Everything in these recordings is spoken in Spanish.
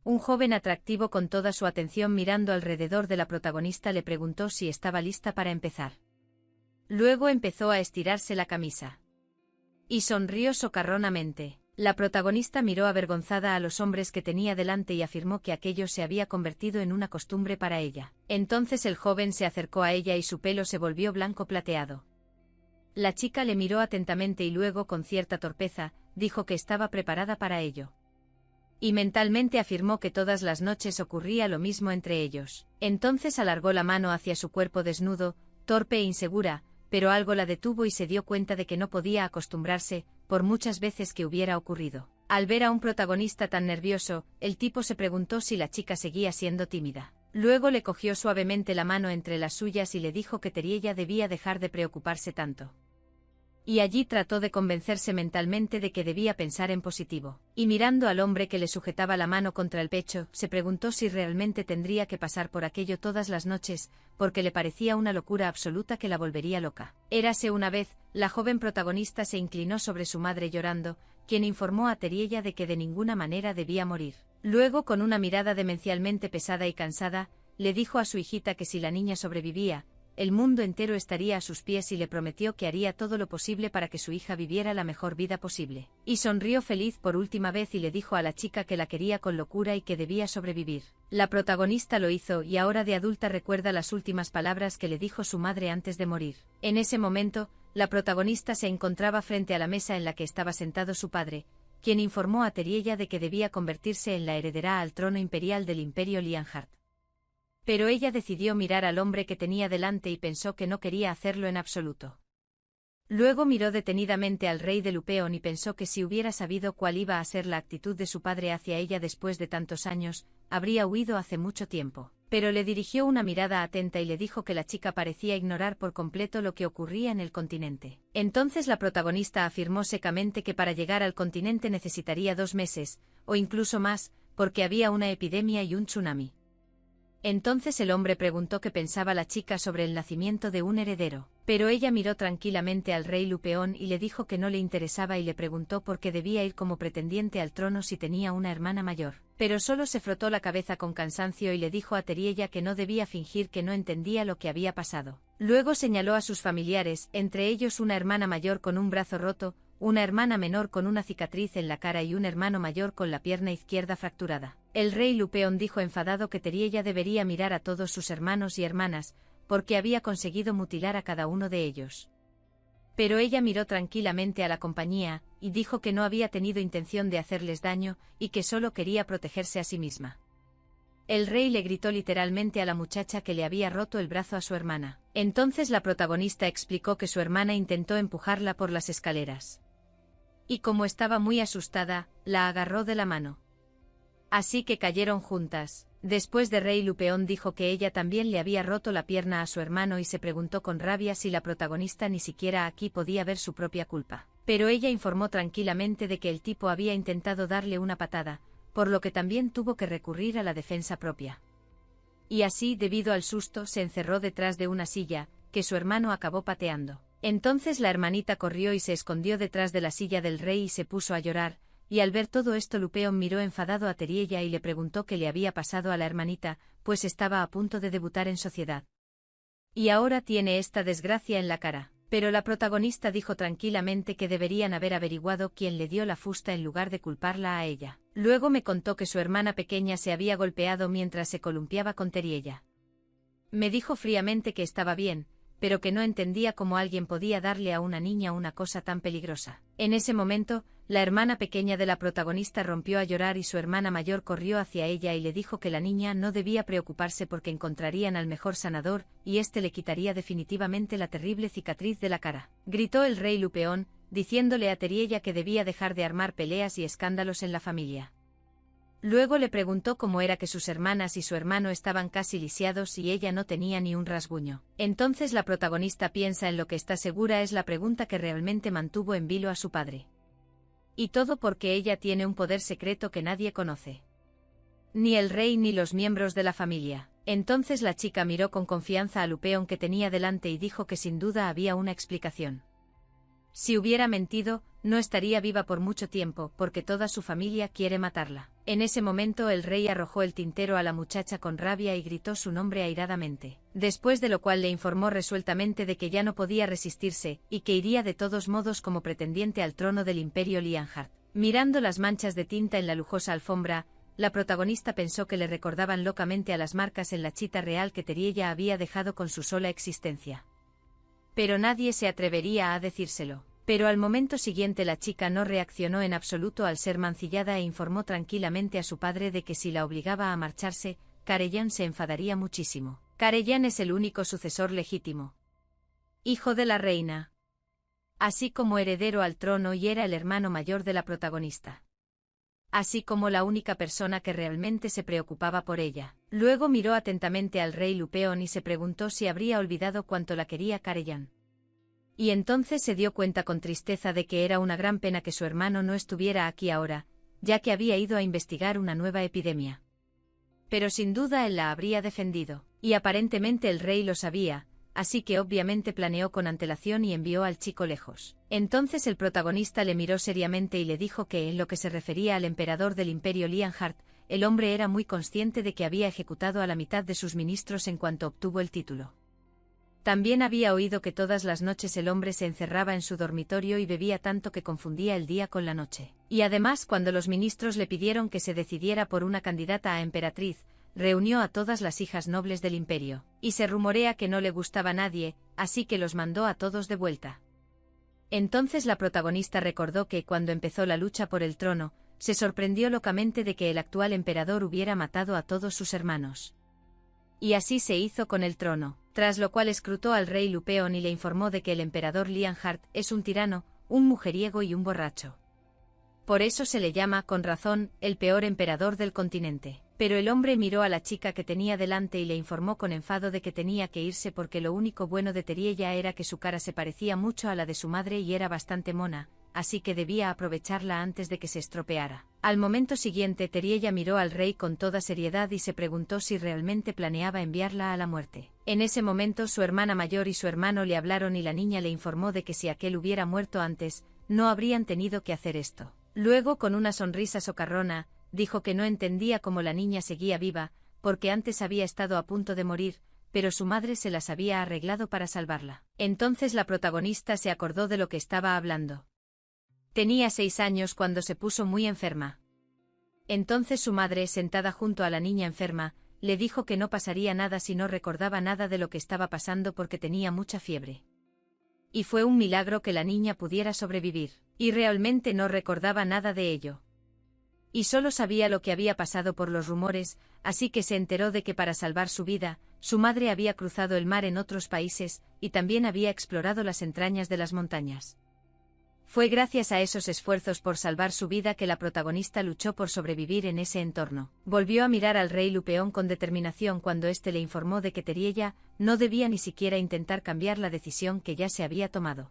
Un joven atractivo con toda su atención mirando alrededor de la protagonista le preguntó si estaba lista para empezar. Luego empezó a estirarse la camisa. Y sonrió socarronamente. La protagonista miró avergonzada a los hombres que tenía delante y afirmó que aquello se había convertido en una costumbre para ella. Entonces el joven se acercó a ella y su pelo se volvió blanco plateado. La chica le miró atentamente y luego, con cierta torpeza, dijo que estaba preparada para ello. Y mentalmente afirmó que todas las noches ocurría lo mismo entre ellos. Entonces alargó la mano hacia su cuerpo desnudo, torpe e insegura, pero algo la detuvo y se dio cuenta de que no podía acostumbrarse, por muchas veces que hubiera ocurrido. Al ver a un protagonista tan nervioso, el tipo se preguntó si la chica seguía siendo tímida. Luego le cogió suavemente la mano entre las suyas y le dijo que Teriella debía dejar de preocuparse tanto. Y allí trató de convencerse mentalmente de que debía pensar en positivo. Y mirando al hombre que le sujetaba la mano contra el pecho, se preguntó si realmente tendría que pasar por aquello todas las noches, porque le parecía una locura absoluta que la volvería loca. Érase una vez, la joven protagonista se inclinó sobre su madre llorando, quien informó a Teriella de que de ninguna manera debía morir. Luego, con una mirada demencialmente pesada y cansada, le dijo a su hijita que si la niña sobrevivía, el mundo entero estaría a sus pies y le prometió que haría todo lo posible para que su hija viviera la mejor vida posible. Y sonrió feliz por última vez y le dijo a la chica que la quería con locura y que debía sobrevivir. La protagonista lo hizo y ahora de adulta recuerda las últimas palabras que le dijo su madre antes de morir. En ese momento, la protagonista se encontraba frente a la mesa en la que estaba sentado su padre, quien informó a Teriella de que debía convertirse en la heredera al trono imperial del Imperio Lianhart. Pero ella decidió mirar al hombre que tenía delante y pensó que no quería hacerlo en absoluto. Luego miró detenidamente al rey de Lupeon y pensó que si hubiera sabido cuál iba a ser la actitud de su padre hacia ella después de tantos años, habría huido hace mucho tiempo. Pero le dirigió una mirada atenta y le dijo que la chica parecía ignorar por completo lo que ocurría en el continente. Entonces la protagonista afirmó secamente que para llegar al continente necesitaría 2 meses, o incluso más, porque había una epidemia y un tsunami. Entonces el hombre preguntó qué pensaba la chica sobre el nacimiento de un heredero, pero ella miró tranquilamente al rey Lupeón y le dijo que no le interesaba y le preguntó por qué debía ir como pretendiente al trono si tenía una hermana mayor. Pero solo se frotó la cabeza con cansancio y le dijo a Teriella que no debía fingir que no entendía lo que había pasado. Luego señaló a sus familiares, entre ellos una hermana mayor con un brazo roto, una hermana menor con una cicatriz en la cara y un hermano mayor con la pierna izquierda fracturada. El rey Lupeón dijo enfadado que Teriella debería mirar a todos sus hermanos y hermanas, porque había conseguido mutilar a cada uno de ellos. Pero ella miró tranquilamente a la compañía, y dijo que no había tenido intención de hacerles daño, y que solo quería protegerse a sí misma. El rey le gritó literalmente a la muchacha que le había roto el brazo a su hermana. Entonces la protagonista explicó que su hermana intentó empujarla por las escaleras. Y como estaba muy asustada, la agarró de la mano. Así que cayeron juntas. Después de rey Lupeón dijo que ella también le había roto la pierna a su hermano y se preguntó con rabia si la protagonista ni siquiera aquí podía ver su propia culpa. Pero ella informó tranquilamente de que el tipo había intentado darle una patada, por lo que también tuvo que recurrir a la defensa propia. Y así, debido al susto, se encerró detrás de una silla, que su hermano acabó pateando. Entonces la hermanita corrió y se escondió detrás de la silla del rey y se puso a llorar, y al ver todo esto Lupeón miró enfadado a Teriella y le preguntó qué le había pasado a la hermanita, pues estaba a punto de debutar en sociedad. Y ahora tiene esta desgracia en la cara. Pero la protagonista dijo tranquilamente que deberían haber averiguado quién le dio la fusta en lugar de culparla a ella. Luego me contó que su hermana pequeña se había golpeado mientras se columpiaba con Teriella. Me dijo fríamente que estaba bien, pero que no entendía cómo alguien podía darle a una niña una cosa tan peligrosa. En ese momento, la hermana pequeña de la protagonista rompió a llorar y su hermana mayor corrió hacia ella y le dijo que la niña no debía preocuparse porque encontrarían al mejor sanador, y este le quitaría definitivamente la terrible cicatriz de la cara. Gritó el rey Lupeón, diciéndole a Teriella que debía dejar de armar peleas y escándalos en la familia. Luego le preguntó cómo era que sus hermanas y su hermano estaban casi lisiados y ella no tenía ni un rasguño. Entonces la protagonista piensa en lo que está segura es la pregunta que realmente mantuvo en vilo a su padre. Y todo porque ella tiene un poder secreto que nadie conoce. Ni el rey ni los miembros de la familia. Entonces la chica miró con confianza a Lupeón que tenía delante y dijo que sin duda había una explicación. Si hubiera mentido, no estaría viva por mucho tiempo, porque toda su familia quiere matarla. En ese momento el rey arrojó el tintero a la muchacha con rabia y gritó su nombre airadamente. Después de lo cual le informó resueltamente de que ya no podía resistirse, y que iría de todos modos como pretendiente al trono del Imperio Lianhart. Mirando las manchas de tinta en la lujosa alfombra, la protagonista pensó que le recordaban locamente a las marcas en la chita real que Teriella había dejado con su sola existencia. Pero nadie se atrevería a decírselo. Pero al momento siguiente la chica no reaccionó en absoluto al ser mancillada e informó tranquilamente a su padre de que si la obligaba a marcharse, Careyan se enfadaría muchísimo. Careyan es el único sucesor legítimo, hijo de la reina, así como heredero al trono, y era el hermano mayor de la protagonista, así como la única persona que realmente se preocupaba por ella. Luego miró atentamente al rey Lupeón y se preguntó si habría olvidado cuánto la quería Careyan. Y entonces se dio cuenta con tristeza de que era una gran pena que su hermano no estuviera aquí ahora, ya que había ido a investigar una nueva epidemia. Pero sin duda él la habría defendido, y aparentemente el rey lo sabía, así que obviamente planeó con antelación y envió al chico lejos. Entonces el protagonista le miró seriamente y le dijo que en lo que se refería al emperador del Imperio Lianhart, el hombre era muy consciente de que había ejecutado a la mitad de sus ministros en cuanto obtuvo el título. También había oído que todas las noches el hombre se encerraba en su dormitorio y bebía tanto que confundía el día con la noche. Y además, cuando los ministros le pidieron que se decidiera por una candidata a emperatriz, reunió a todas las hijas nobles del imperio, y se rumorea que no le gustaba a nadie, así que los mandó a todos de vuelta. Entonces la protagonista recordó que, cuando empezó la lucha por el trono, se sorprendió locamente de que el actual emperador hubiera matado a todos sus hermanos. Y así se hizo con el trono, tras lo cual escrutó al rey Lupeón y le informó de que el emperador Lianhart es un tirano, un mujeriego y un borracho. Por eso se le llama, con razón, el peor emperador del continente. Pero el hombre miró a la chica que tenía delante y le informó con enfado de que tenía que irse porque lo único bueno de Teriella era que su cara se parecía mucho a la de su madre y era bastante mona, así que debía aprovecharla antes de que se estropeara. Al momento siguiente Teriella miró al rey con toda seriedad y se preguntó si realmente planeaba enviarla a la muerte. En ese momento su hermana mayor y su hermano le hablaron y la niña le informó de que si aquel hubiera muerto antes, no habrían tenido que hacer esto. Luego, con una sonrisa socarrona, dijo que no entendía cómo la niña seguía viva, porque antes había estado a punto de morir, pero su madre se las había arreglado para salvarla. Entonces la protagonista se acordó de lo que estaba hablando. Tenía 6 años cuando se puso muy enferma. Entonces su madre, sentada junto a la niña enferma, le dijo que no pasaría nada si no recordaba nada de lo que estaba pasando porque tenía mucha fiebre. Y fue un milagro que la niña pudiera sobrevivir, y realmente no recordaba nada de ello. Y solo sabía lo que había pasado por los rumores, así que se enteró de que para salvar su vida, su madre había cruzado el mar en otros países, y también había explorado las entrañas de las montañas. Fue gracias a esos esfuerzos por salvar su vida que la protagonista luchó por sobrevivir en ese entorno. Volvió a mirar al rey Lupeón con determinación cuando éste le informó de que Teriella no debía ni siquiera intentar cambiar la decisión que ya se había tomado.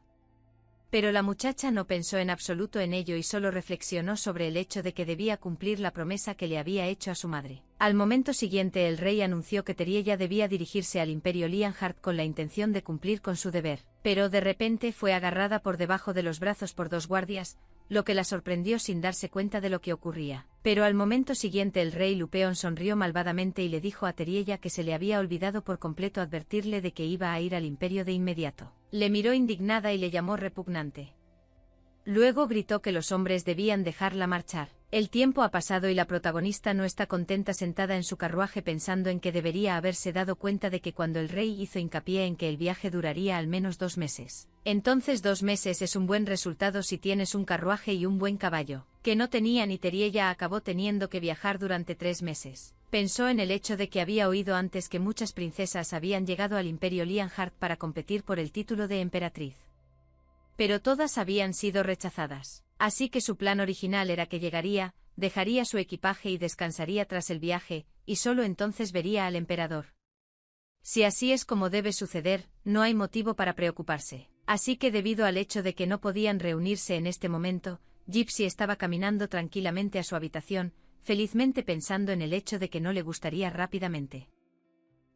Pero la muchacha no pensó en absoluto en ello y solo reflexionó sobre el hecho de que debía cumplir la promesa que le había hecho a su madre. Al momento siguiente el rey anunció que Teriella debía dirigirse al Imperio Lianhart con la intención de cumplir con su deber, pero de repente fue agarrada por debajo de los brazos por 2 guardias, lo que la sorprendió sin darse cuenta de lo que ocurría. Pero al momento siguiente el rey Lupeón sonrió malvadamente y le dijo a Teriella que se le había olvidado por completo advertirle de que iba a ir al imperio de inmediato. Le miró indignada y le llamó repugnante. Luego gritó que los hombres debían dejarla marchar. El tiempo ha pasado y la protagonista no está contenta sentada en su carruaje pensando en que debería haberse dado cuenta de que cuando el rey hizo hincapié en que el viaje duraría al menos 2 meses. Entonces 2 meses es un buen resultado si tienes un carruaje y un buen caballo. Que no tenía ni Teriella acabó teniendo que viajar durante 3 meses. Pensó en el hecho de que había oído antes que muchas princesas habían llegado al Imperio Lianhart para competir por el título de emperatriz. Pero todas habían sido rechazadas. Así que su plan original era que llegaría, dejaría su equipaje y descansaría tras el viaje, y solo entonces vería al emperador. Si así es como debe suceder, no hay motivo para preocuparse. Así que debido al hecho de que no podían reunirse en este momento, Gypsy estaba caminando tranquilamente a su habitación, felizmente pensando en el hecho de que no le gustaría rápidamente.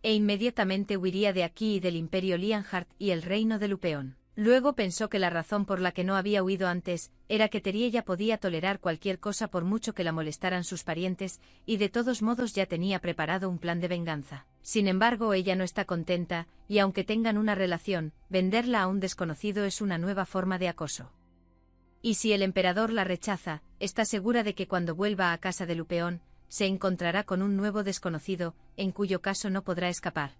E inmediatamente huiría de aquí y del Imperio Lianhart y el reino de Lupeón. Luego pensó que la razón por la que no había huido antes, era que Teriella podía tolerar cualquier cosa por mucho que la molestaran sus parientes, y de todos modos ya tenía preparado un plan de venganza. Sin embargo, ella no está contenta, y aunque tengan una relación, venderla a un desconocido es una nueva forma de acoso. Y si el emperador la rechaza, está segura de que cuando vuelva a casa de Lupeón, se encontrará con un nuevo desconocido, en cuyo caso no podrá escapar.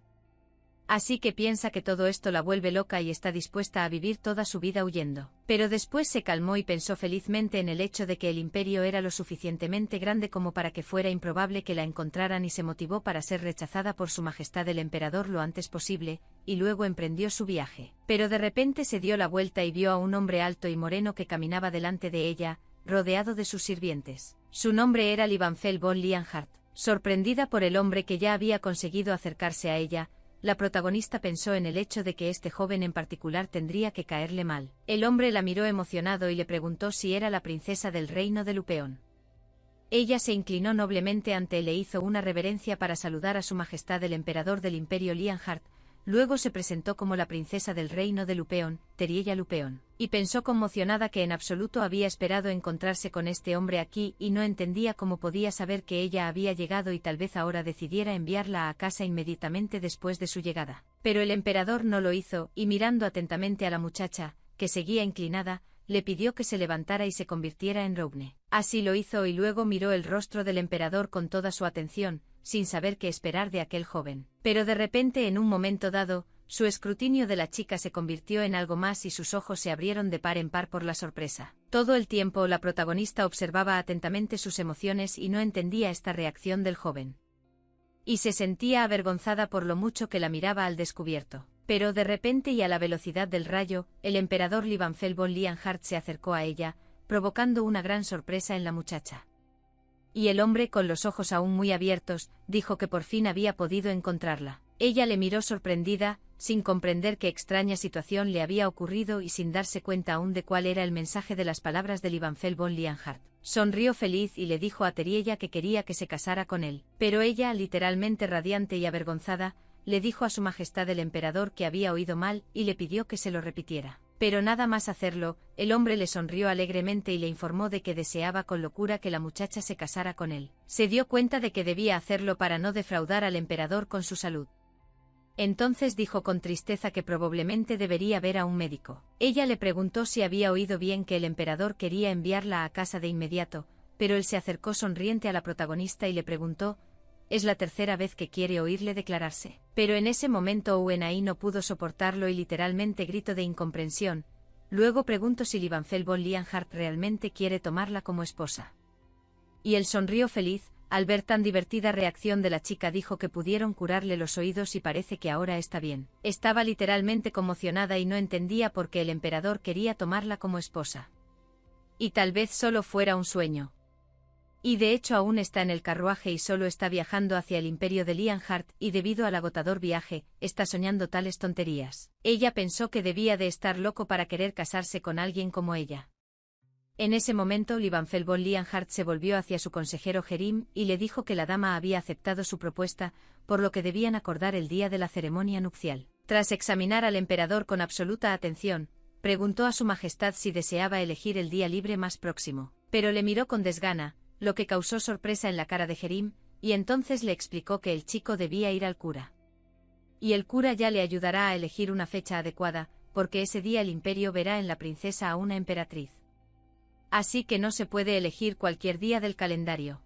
Así que piensa que todo esto la vuelve loca y está dispuesta a vivir toda su vida huyendo. Pero después se calmó y pensó felizmente en el hecho de que el imperio era lo suficientemente grande como para que fuera improbable que la encontraran y se motivó para ser rechazada por su majestad el emperador lo antes posible, y luego emprendió su viaje. Pero de repente se dio la vuelta y vio a un hombre alto y moreno que caminaba delante de ella, rodeado de sus sirvientes. Su nombre era Livanfel von Lienhardt. Sorprendida por el hombre que ya había conseguido acercarse a ella, la protagonista pensó en el hecho de que este joven en particular tendría que caerle mal. El hombre la miró emocionado y le preguntó si era la princesa del reino de Lupeón. Ella se inclinó noblemente ante él e hizo una reverencia para saludar a su majestad el emperador del imperio Lienhardt. Luego se presentó como la princesa del reino de Lupeón, Teriella Lupeón, y pensó conmocionada que en absoluto había esperado encontrarse con este hombre aquí y no entendía cómo podía saber que ella había llegado y tal vez ahora decidiera enviarla a casa inmediatamente después de su llegada. Pero el emperador no lo hizo, y mirando atentamente a la muchacha, que seguía inclinada, le pidió que se levantara y se convirtiera en Roune. Así lo hizo y luego miró el rostro del emperador con toda su atención, sin saber qué esperar de aquel joven. Pero de repente en un momento dado, su escrutinio de la chica se convirtió en algo más y sus ojos se abrieron de par en par por la sorpresa. Todo el tiempo la protagonista observaba atentamente sus emociones y no entendía esta reacción del joven. Y se sentía avergonzada por lo mucho que la miraba al descubierto. Pero de repente y a la velocidad del rayo, el emperador Livanfel von Lienhardt se acercó a ella, provocando una gran sorpresa en la muchacha. Y el hombre, con los ojos aún muy abiertos, dijo que por fin había podido encontrarla. Ella le miró sorprendida, sin comprender qué extraña situación le había ocurrido y sin darse cuenta aún de cuál era el mensaje de las palabras de Livanfel von Lienhardt. Sonrió feliz y le dijo a Teriella que quería que se casara con él. Pero ella, literalmente radiante y avergonzada, le dijo a su majestad el emperador que había oído mal y le pidió que se lo repitiera. Pero nada más hacerlo, el hombre le sonrió alegremente y le informó de que deseaba con locura que la muchacha se casara con él. Se dio cuenta de que debía hacerlo para no defraudar al emperador con su salud. Entonces dijo con tristeza que probablemente debería ver a un médico. Ella le preguntó si había oído bien que el emperador quería enviarla a casa de inmediato, pero él se acercó sonriente a la protagonista y le preguntó: «¿Es la tercera vez que quiere oírle declararse?». Pero en ese momento Uenai no pudo soportarlo y literalmente gritó de incomprensión. Luego preguntó si Livanfel von Lienhardt realmente quiere tomarla como esposa. Y él sonrió feliz. Al ver tan divertida reacción de la chica dijo que pudieron curarle los oídos y parece que ahora está bien. Estaba literalmente conmocionada y no entendía por qué el emperador quería tomarla como esposa. Y tal vez solo fuera un sueño. Y de hecho aún está en el carruaje y solo está viajando hacia el imperio de Lienhardt y debido al agotador viaje, está soñando tales tonterías. Ella pensó que debía de estar loco para querer casarse con alguien como ella. En ese momento Livanfel von Lienhardt se volvió hacia su consejero Herim y le dijo que la dama había aceptado su propuesta, por lo que debían acordar el día de la ceremonia nupcial. Tras examinar al emperador con absoluta atención, preguntó a su majestad si deseaba elegir el día libre más próximo, pero le miró con desgana, lo que causó sorpresa en la cara de Herim, y entonces le explicó que el chico debía ir al cura. Y el cura ya le ayudará a elegir una fecha adecuada, porque ese día el imperio verá en la princesa a una emperatriz. Así que no se puede elegir cualquier día del calendario.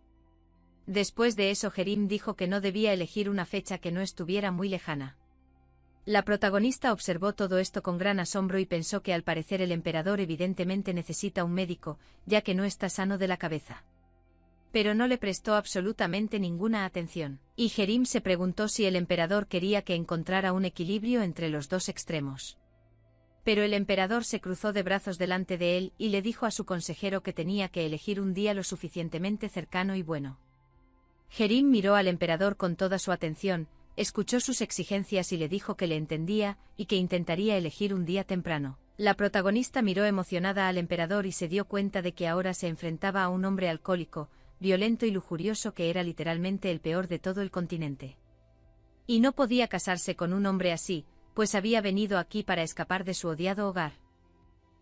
Después de eso Herim dijo que no debía elegir una fecha que no estuviera muy lejana. La protagonista observó todo esto con gran asombro y pensó que al parecer el emperador evidentemente necesita un médico, ya que no está sano de la cabeza. Pero no le prestó absolutamente ninguna atención. Y Herim se preguntó si el emperador quería que encontrara un equilibrio entre los dos extremos. Pero el emperador se cruzó de brazos delante de él y le dijo a su consejero que tenía que elegir un día lo suficientemente cercano y bueno. Herim miró al emperador con toda su atención, escuchó sus exigencias y le dijo que le entendía y que intentaría elegir un día temprano. La protagonista miró emocionada al emperador y se dio cuenta de que ahora se enfrentaba a un hombre alcohólico, violento y lujurioso que era literalmente el peor de todo el continente. Y no podía casarse con un hombre así, pues había venido aquí para escapar de su odiado hogar.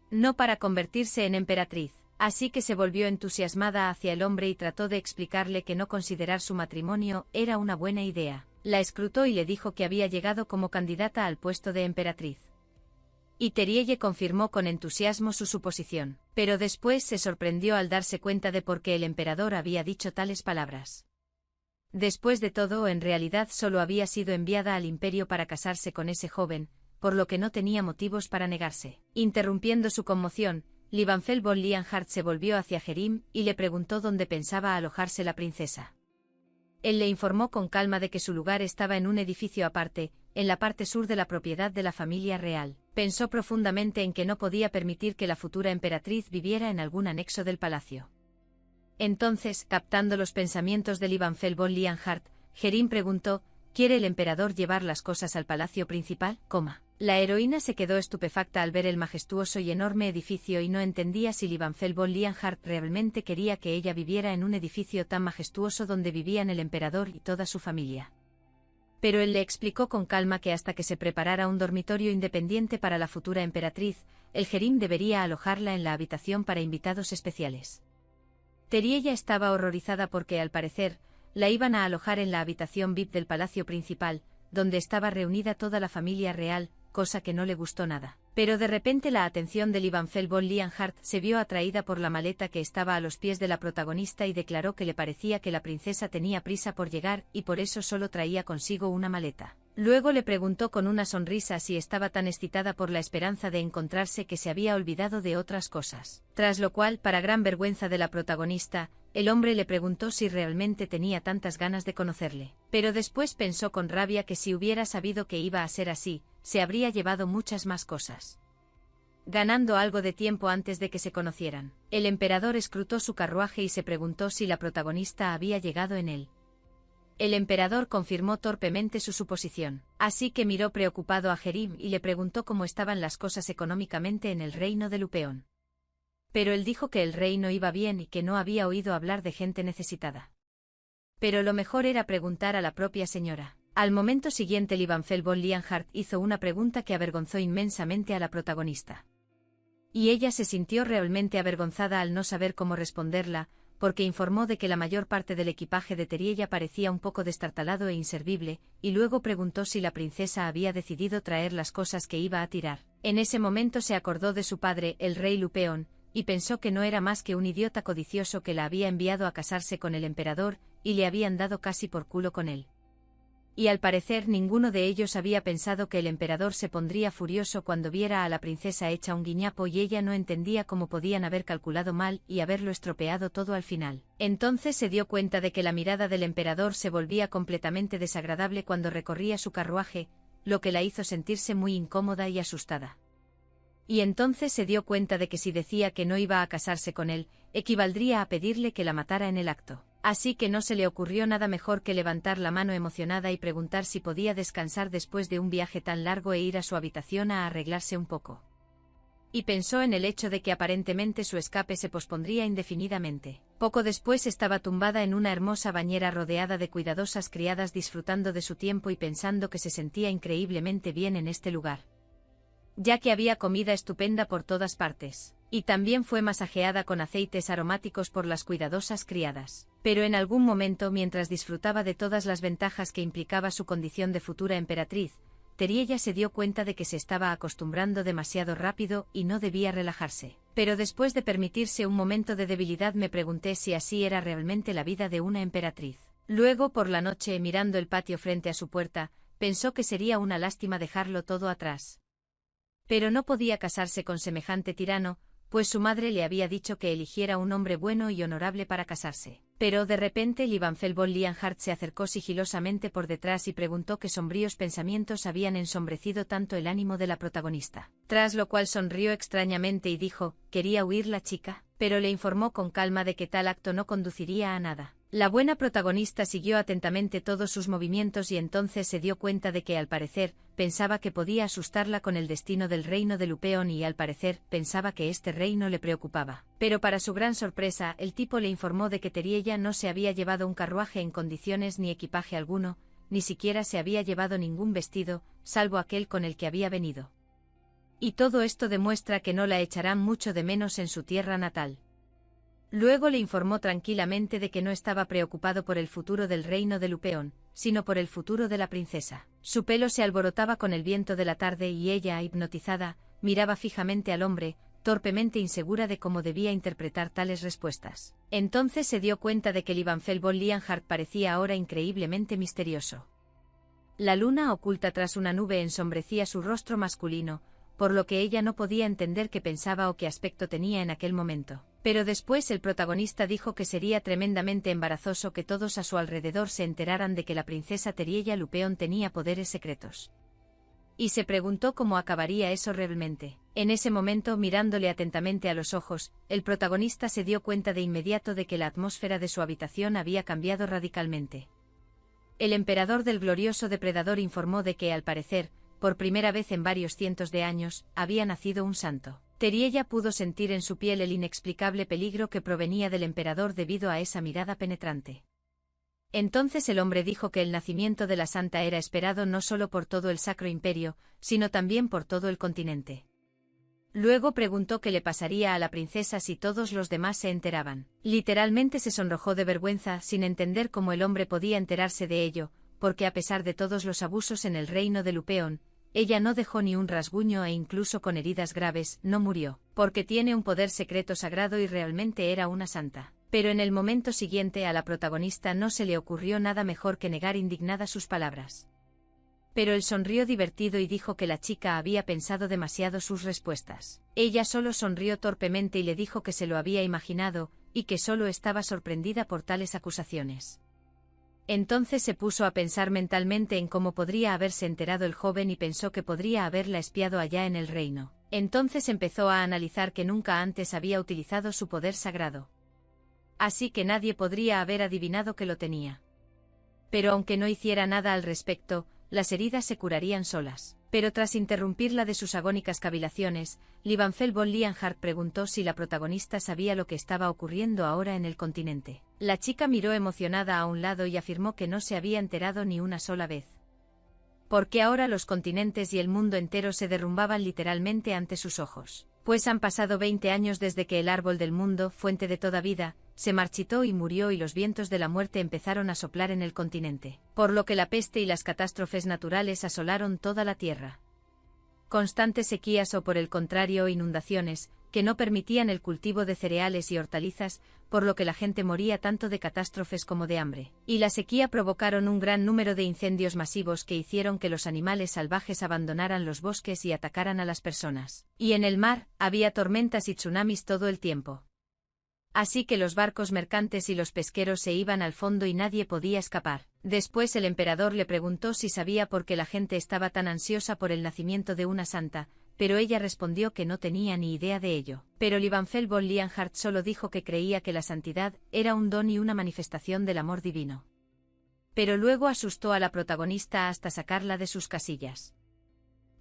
No para convertirse en emperatriz. Así que se volvió entusiasmada hacia el hombre y trató de explicarle que no considerar su matrimonio era una buena idea. La escrutó y le dijo que había llegado como candidata al puesto de emperatriz. Y Terielle confirmó con entusiasmo su suposición, pero después se sorprendió al darse cuenta de por qué el emperador había dicho tales palabras. Después de todo, en realidad solo había sido enviada al imperio para casarse con ese joven, por lo que no tenía motivos para negarse. Interrumpiendo su conmoción, Livanfel von Lienhart se volvió hacia Hreim y le preguntó dónde pensaba alojarse la princesa. Él le informó con calma de que su lugar estaba en un edificio aparte, en la parte sur de la propiedad de la familia real. Pensó profundamente en que no podía permitir que la futura emperatriz viviera en algún anexo del palacio. Entonces, captando los pensamientos de Livanfel von Lienhart, Hreim preguntó: ¿Quiere el emperador llevar las cosas al palacio principal? La heroína se quedó estupefacta al ver el majestuoso y enorme edificio y no entendía si Livanfel von Lienhart realmente quería que ella viviera en un edificio tan majestuoso donde vivían el emperador y toda su familia. Pero él le explicó con calma que hasta que se preparara un dormitorio independiente para la futura emperatriz, el Hreim debería alojarla en la habitación para invitados especiales. Teriella estaba horrorizada porque, al parecer, la iban a alojar en la habitación VIP del palacio principal, donde estaba reunida toda la familia real, cosa que no le gustó nada. Pero de repente la atención de Livanfel von Lienhart se vio atraída por la maleta que estaba a los pies de la protagonista y declaró que le parecía que la princesa tenía prisa por llegar y por eso solo traía consigo una maleta. Luego le preguntó con una sonrisa si estaba tan excitada por la esperanza de encontrarse que se había olvidado de otras cosas. Tras lo cual, para gran vergüenza de la protagonista, el hombre le preguntó si realmente tenía tantas ganas de conocerle. Pero después pensó con rabia que si hubiera sabido que iba a ser así, se habría llevado muchas más cosas, ganando algo de tiempo antes de que se conocieran. El emperador escrutó su carruaje y se preguntó si la protagonista había llegado en él. El emperador confirmó torpemente su suposición, así que miró preocupado a Hreim y le preguntó cómo estaban las cosas económicamente en el reino de Lupeón. Pero él dijo que el reino iba bien y que no había oído hablar de gente necesitada. Pero lo mejor era preguntar a la propia señora. Al momento siguiente, Livanfel von Lienhart hizo una pregunta que avergonzó inmensamente a la protagonista. Y ella se sintió realmente avergonzada al no saber cómo responderla, porque informó de que la mayor parte del equipaje de Teriella parecía un poco destartalado e inservible, y luego preguntó si la princesa había decidido traer las cosas que iba a tirar. En ese momento se acordó de su padre, el rey Lupeón, y pensó que no era más que un idiota codicioso que la había enviado a casarse con el emperador, y le habían dado casi por culo con él. Y al parecer ninguno de ellos había pensado que el emperador se pondría furioso cuando viera a la princesa hecha un guiñapo y ella no entendía cómo podían haber calculado mal y haberlo estropeado todo al final. Entonces se dio cuenta de que la mirada del emperador se volvía completamente desagradable cuando recorría su carruaje, lo que la hizo sentirse muy incómoda y asustada. Y entonces se dio cuenta de que si decía que no iba a casarse con él, equivaldría a pedirle que la matara en el acto. Así que no se le ocurrió nada mejor que levantar la mano emocionada y preguntar si podía descansar después de un viaje tan largo e ir a su habitación a arreglarse un poco. Y pensó en el hecho de que aparentemente su escape se pospondría indefinidamente. Poco después estaba tumbada en una hermosa bañera rodeada de cuidadosas criadas disfrutando de su tiempo y pensando que se sentía increíblemente bien en este lugar, ya que había comida estupenda por todas partes, y también fue masajeada con aceites aromáticos por las cuidadosas criadas. Pero en algún momento, mientras disfrutaba de todas las ventajas que implicaba su condición de futura emperatriz, Teriella se dio cuenta de que se estaba acostumbrando demasiado rápido y no debía relajarse. Pero después de permitirse un momento de debilidad me pregunté si así era realmente la vida de una emperatriz. Luego, por la noche, mirando el patio frente a su puerta, pensó que sería una lástima dejarlo todo atrás. Pero no podía casarse con semejante tirano, pues su madre le había dicho que eligiera un hombre bueno y honorable para casarse. Pero de repente Livanfel von Lienhart se acercó sigilosamente por detrás y preguntó qué sombríos pensamientos habían ensombrecido tanto el ánimo de la protagonista. Tras lo cual sonrió extrañamente y dijo: ¿quería huir la chica? Pero le informó con calma de que tal acto no conduciría a nada. La buena protagonista siguió atentamente todos sus movimientos y entonces se dio cuenta de que, al parecer, pensaba que podía asustarla con el destino del reino de Lupeón y, al parecer, pensaba que este reino le preocupaba. Pero para su gran sorpresa, el tipo le informó de que Teriella no se había llevado un carruaje en condiciones ni equipaje alguno, ni siquiera se había llevado ningún vestido, salvo aquel con el que había venido. Y todo esto demuestra que no la echarán mucho de menos en su tierra natal. Luego le informó tranquilamente de que no estaba preocupado por el futuro del reino de Lupeón, sino por el futuro de la princesa. Su pelo se alborotaba con el viento de la tarde y ella, hipnotizada, miraba fijamente al hombre, torpemente insegura de cómo debía interpretar tales respuestas. Entonces se dio cuenta de que Livanfel von Lienhard parecía ahora increíblemente misterioso. La luna oculta tras una nube ensombrecía su rostro masculino, por lo que ella no podía entender qué pensaba o qué aspecto tenía en aquel momento. Pero después el protagonista dijo que sería tremendamente embarazoso que todos a su alrededor se enteraran de que la princesa Teriella Lupeón tenía poderes secretos. Y se preguntó cómo acabaría eso realmente. En ese momento, mirándole atentamente a los ojos, el protagonista se dio cuenta de inmediato de que la atmósfera de su habitación había cambiado radicalmente. El emperador del glorioso depredador informó de que, al parecer, por primera vez en varios cientos de años, había nacido un santo. Teriella pudo sentir en su piel el inexplicable peligro que provenía del emperador debido a esa mirada penetrante. Entonces el hombre dijo que el nacimiento de la santa era esperado no solo por todo el Sacro Imperio, sino también por todo el continente. Luego preguntó qué le pasaría a la princesa si todos los demás se enteraban. Literalmente se sonrojó de vergüenza sin entender cómo el hombre podía enterarse de ello, porque a pesar de todos los abusos en el reino de Lupeón, ella no dejó ni un rasguño e incluso con heridas graves, no murió, porque tiene un poder secreto sagrado y realmente era una santa. Pero en el momento siguiente a la protagonista no se le ocurrió nada mejor que negar indignada sus palabras. Pero él sonrió divertido y dijo que la chica había pensado demasiado sus respuestas. Ella solo sonrió torpemente y le dijo que se lo había imaginado, y que solo estaba sorprendida por tales acusaciones. Entonces se puso a pensar mentalmente en cómo podría haberse enterado el joven y pensó que podría haberla espiado allá en el reino. Entonces empezó a analizar que nunca antes había utilizado su poder sagrado. Así que nadie podría haber adivinado que lo tenía. Pero aunque no hiciera nada al respecto, las heridas se curarían solas. Pero tras interrumpirla de sus agónicas cavilaciones, Livanfel von Lienhard preguntó si la protagonista sabía lo que estaba ocurriendo ahora en el continente. La chica miró emocionada a un lado y afirmó que no se había enterado ni una sola vez. Porque ahora los continentes y el mundo entero se derrumbaban literalmente ante sus ojos. Pues han pasado 20 años desde que el árbol del mundo, fuente de toda vida, se marchitó y murió y los vientos de la muerte empezaron a soplar en el continente, por lo que la peste y las catástrofes naturales asolaron toda la tierra. Constantes sequías o por el contrario inundaciones, que no permitían el cultivo de cereales y hortalizas, por lo que la gente moría tanto de catástrofes como de hambre. Y la sequía provocaron un gran número de incendios masivos que hicieron que los animales salvajes abandonaran los bosques y atacaran a las personas. Y en el mar, había tormentas y tsunamis todo el tiempo. Así que los barcos mercantes y los pesqueros se iban al fondo y nadie podía escapar. Después el emperador le preguntó si sabía por qué la gente estaba tan ansiosa por el nacimiento de una santa, pero ella respondió que no tenía ni idea de ello. Pero Livanfel von Lienhard solo dijo que creía que la santidad era un don y una manifestación del amor divino. Pero luego asustó a la protagonista hasta sacarla de sus casillas.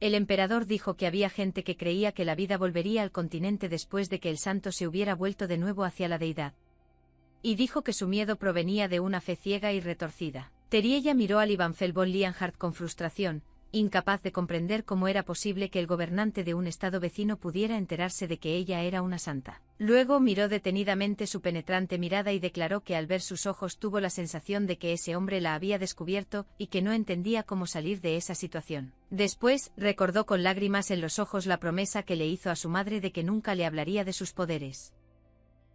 El emperador dijo que había gente que creía que la vida volvería al continente después de que el santo se hubiera vuelto de nuevo hacia la deidad. Y dijo que su miedo provenía de una fe ciega y retorcida. Teriella miró a Livanfel von Lienhard con frustración, incapaz de comprender cómo era posible que el gobernante de un estado vecino pudiera enterarse de que ella era una santa. Luego miró detenidamente su penetrante mirada y declaró que al ver sus ojos tuvo la sensación de que ese hombre la había descubierto y que no entendía cómo salir de esa situación. Después, recordó con lágrimas en los ojos la promesa que le hizo a su madre de que nunca le hablaría de sus poderes.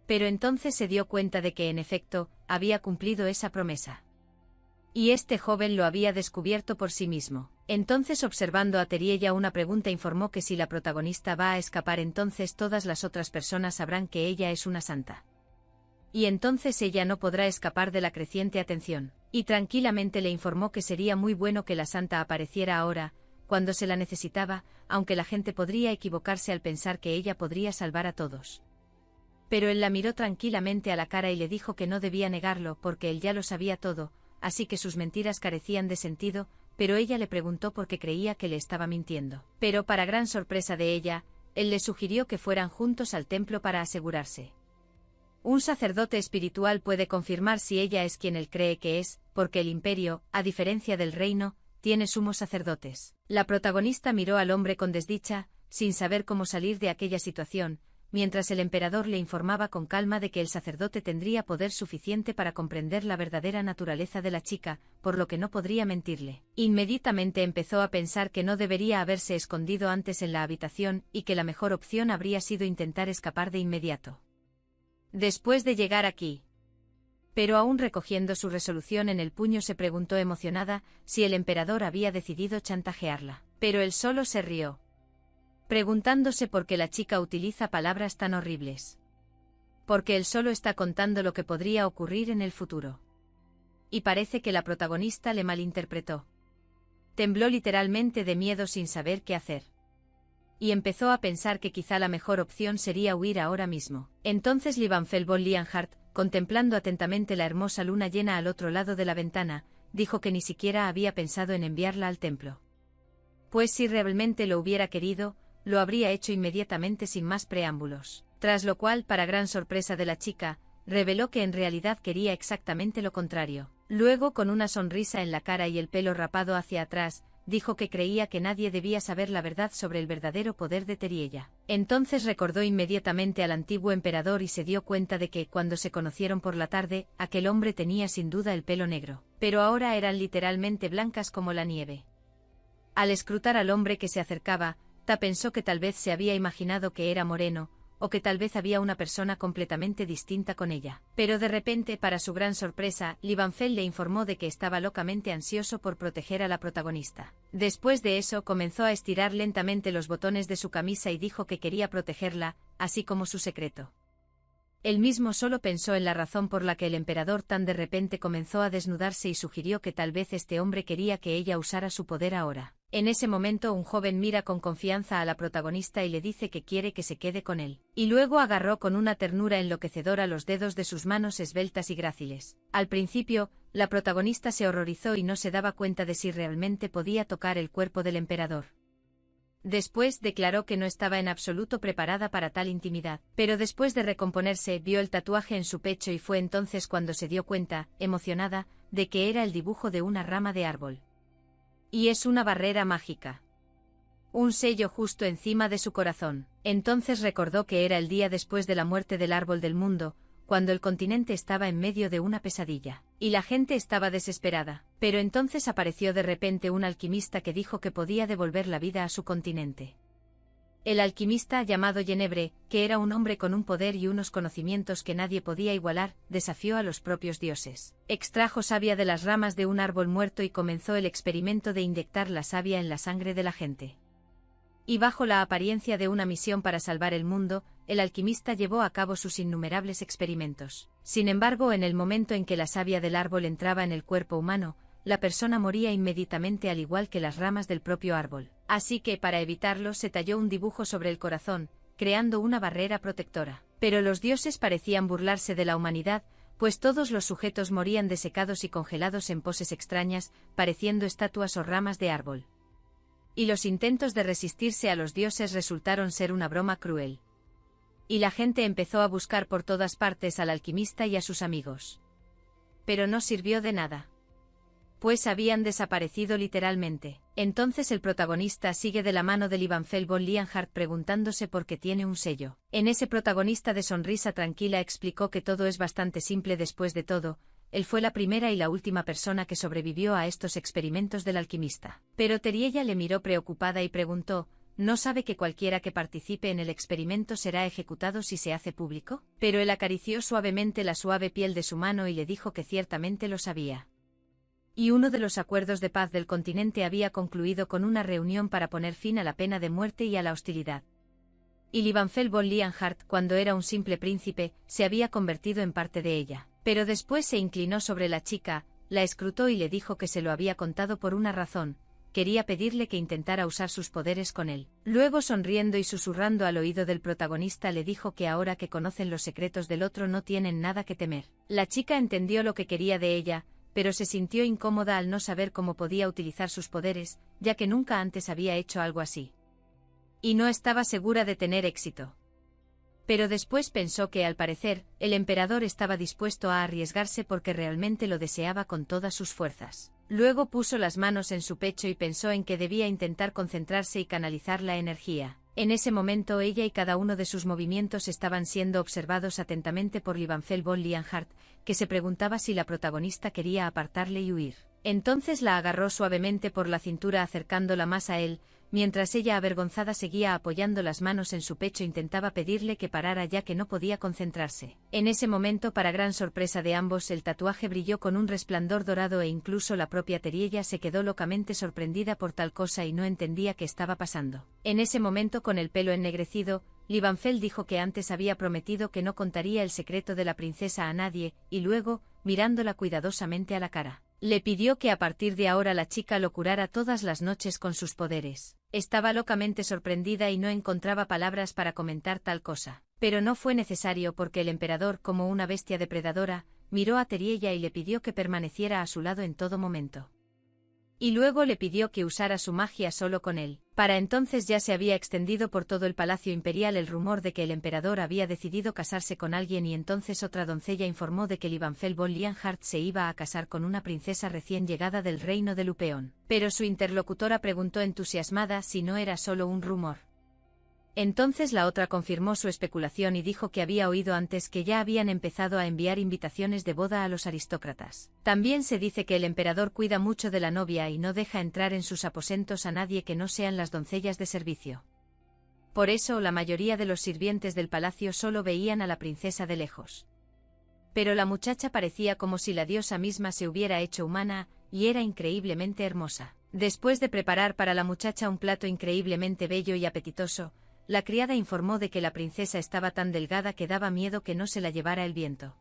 Pero entonces se dio cuenta de que en efecto, había cumplido esa promesa. Y este joven lo había descubierto por sí mismo. Entonces, observando a Teriella, una pregunta informó que si la protagonista va a escapar, entonces todas las otras personas sabrán que ella es una santa. Y entonces ella no podrá escapar de la creciente atención. Y tranquilamente le informó que sería muy bueno que la santa apareciera ahora, cuando se la necesitaba, aunque la gente podría equivocarse al pensar que ella podría salvar a todos. Pero él la miró tranquilamente a la cara y le dijo que no debía negarlo porque él ya lo sabía todo, así que sus mentiras carecían de sentido, pero ella le preguntó por qué creía que le estaba mintiendo. Pero para gran sorpresa de ella, él le sugirió que fueran juntos al templo para asegurarse. Un sacerdote espiritual puede confirmar si ella es quien él cree que es, porque el imperio, a diferencia del reino, tiene sumos sacerdotes. La protagonista miró al hombre con desdicha, sin saber cómo salir de aquella situación, mientras el emperador le informaba con calma de que el sacerdote tendría poder suficiente para comprender la verdadera naturaleza de la chica, por lo que no podría mentirle. Inmediatamente empezó a pensar que no debería haberse escondido antes en la habitación y que la mejor opción habría sido intentar escapar de inmediato. Después de llegar aquí. Pero aún recogiendo su resolución en el puño se preguntó emocionada si el emperador había decidido chantajearla. Pero él solo se rió, preguntándose por qué la chica utiliza palabras tan horribles. Porque él solo está contando lo que podría ocurrir en el futuro. Y parece que la protagonista le malinterpretó. Tembló literalmente de miedo sin saber qué hacer. Y empezó a pensar que quizá la mejor opción sería huir ahora mismo. Entonces Liebenfeld von Lienhardt, contemplando atentamente la hermosa luna llena al otro lado de la ventana, dijo que ni siquiera había pensado en enviarla al templo. Pues si realmente lo hubiera querido, lo habría hecho inmediatamente sin más preámbulos. Tras lo cual, para gran sorpresa de la chica, reveló que en realidad quería exactamente lo contrario. Luego, con una sonrisa en la cara y el pelo rapado hacia atrás, dijo que creía que nadie debía saber la verdad sobre el verdadero poder de Teriella. Entonces recordó inmediatamente al antiguo emperador y se dio cuenta de que, cuando se conocieron por la tarde, aquel hombre tenía sin duda el pelo negro. Pero ahora eran literalmente blancas como la nieve. Al escrutar al hombre que se acercaba, Ta pensó que tal vez se había imaginado que era moreno, o que tal vez había una persona completamente distinta con ella. Pero de repente, para su gran sorpresa, Liebenfeld le informó de que estaba locamente ansioso por proteger a la protagonista. Después de eso comenzó a estirar lentamente los botones de su camisa y dijo que quería protegerla, así como su secreto. Él mismo solo pensó en la razón por la que el emperador tan de repente comenzó a desnudarse y sugirió que tal vez este hombre quería que ella usara su poder ahora. En ese momento un joven mira con confianza a la protagonista y le dice que quiere que se quede con él. Y luego agarró con una ternura enloquecedora los dedos de sus manos esbeltas y gráciles. Al principio, la protagonista se horrorizó y no se daba cuenta de si realmente podía tocar el cuerpo del emperador. Después declaró que no estaba en absoluto preparada para tal intimidad, pero después de recomponerse vio el tatuaje en su pecho y fue entonces cuando se dio cuenta, emocionada, de que era el dibujo de una rama de árbol. Y es una barrera mágica. Un sello justo encima de su corazón. Entonces recordó que era el día después de la muerte del árbol del mundo, cuando el continente estaba en medio de una pesadilla. Y la gente estaba desesperada. Pero entonces apareció de repente un alquimista que dijo que podía devolver la vida a su continente. El alquimista llamado Genebre, que era un hombre con un poder y unos conocimientos que nadie podía igualar, desafió a los propios dioses. Extrajo savia de las ramas de un árbol muerto y comenzó el experimento de inyectar la savia en la sangre de la gente. Y bajo la apariencia de una misión para salvar el mundo, el alquimista llevó a cabo sus innumerables experimentos. Sin embargo, en el momento en que la savia del árbol entraba en el cuerpo humano, la persona moría inmediatamente al igual que las ramas del propio árbol. Así que, para evitarlo, se talló un dibujo sobre el corazón, creando una barrera protectora. Pero los dioses parecían burlarse de la humanidad, pues todos los sujetos morían desecados y congelados en poses extrañas, pareciendo estatuas o ramas de árbol. Y los intentos de resistirse a los dioses resultaron ser una broma cruel. Y la gente empezó a buscar por todas partes al alquimista y a sus amigos. Pero no sirvió de nada. Pues habían desaparecido literalmente. Entonces el protagonista sigue de la mano de Liebenfeld von Lienhardt preguntándose por qué tiene un sello. En ese protagonista de sonrisa tranquila explicó que todo es bastante simple después de todo. Él fue la primera y la última persona que sobrevivió a estos experimentos del alquimista. Pero Teriella le miró preocupada y preguntó, ¿no sabe que cualquiera que participe en el experimento será ejecutado si se hace público? Pero él acarició suavemente la suave piel de su mano y le dijo que ciertamente lo sabía. Y uno de los acuerdos de paz del continente había concluido con una reunión para poner fin a la pena de muerte y a la hostilidad. Y Liebenfeld von Lienhardt, cuando era un simple príncipe, se había convertido en parte de ella. Pero después se inclinó sobre la chica, la escrutó y le dijo que se lo había contado por una razón, quería pedirle que intentara usar sus poderes con él. Luego, sonriendo y susurrando al oído del protagonista, le dijo que ahora que conocen los secretos del otro no tienen nada que temer. La chica entendió lo que quería de ella, pero se sintió incómoda al no saber cómo podía utilizar sus poderes, ya que nunca antes había hecho algo así. Y no estaba segura de tener éxito. Pero después pensó que, al parecer, el emperador estaba dispuesto a arriesgarse porque realmente lo deseaba con todas sus fuerzas. Luego puso las manos en su pecho y pensó en que debía intentar concentrarse y canalizar la energía. En ese momento ella y cada uno de sus movimientos estaban siendo observados atentamente por Livanfel von Lienhardt, que se preguntaba si la protagonista quería apartarle y huir. Entonces la agarró suavemente por la cintura acercándola más a él, mientras ella avergonzada seguía apoyando las manos en su pecho intentaba pedirle que parara ya que no podía concentrarse. En ese momento, para gran sorpresa de ambos, el tatuaje brilló con un resplandor dorado e incluso la propia Teriella se quedó locamente sorprendida por tal cosa y no entendía qué estaba pasando. En ese momento, con el pelo ennegrecido, Livanfel dijo que antes había prometido que no contaría el secreto de la princesa a nadie, y luego, mirándola cuidadosamente a la cara, le pidió que a partir de ahora la chica lo curara todas las noches con sus poderes. Estaba locamente sorprendida y no encontraba palabras para comentar tal cosa. Pero no fue necesario porque el emperador, como una bestia depredadora, miró a Teriella y le pidió que permaneciera a su lado en todo momento. Y luego le pidió que usara su magia solo con él. Para entonces ya se había extendido por todo el palacio imperial el rumor de que el emperador había decidido casarse con alguien y entonces otra doncella informó de que Livanfel von Lienhardt se iba a casar con una princesa recién llegada del reino de Lupeón. Pero su interlocutora preguntó entusiasmada si no era solo un rumor. Entonces la otra confirmó su especulación y dijo que había oído antes que ya habían empezado a enviar invitaciones de boda a los aristócratas. También se dice que el emperador cuida mucho de la novia y no deja entrar en sus aposentos a nadie que no sean las doncellas de servicio. Por eso la mayoría de los sirvientes del palacio solo veían a la princesa de lejos. Pero la muchacha parecía como si la diosa misma se hubiera hecho humana, y era increíblemente hermosa. Después de preparar para la muchacha un plato increíblemente bello y apetitoso, la criada informó de que la princesa estaba tan delgada que daba miedo que no se la llevara el viento.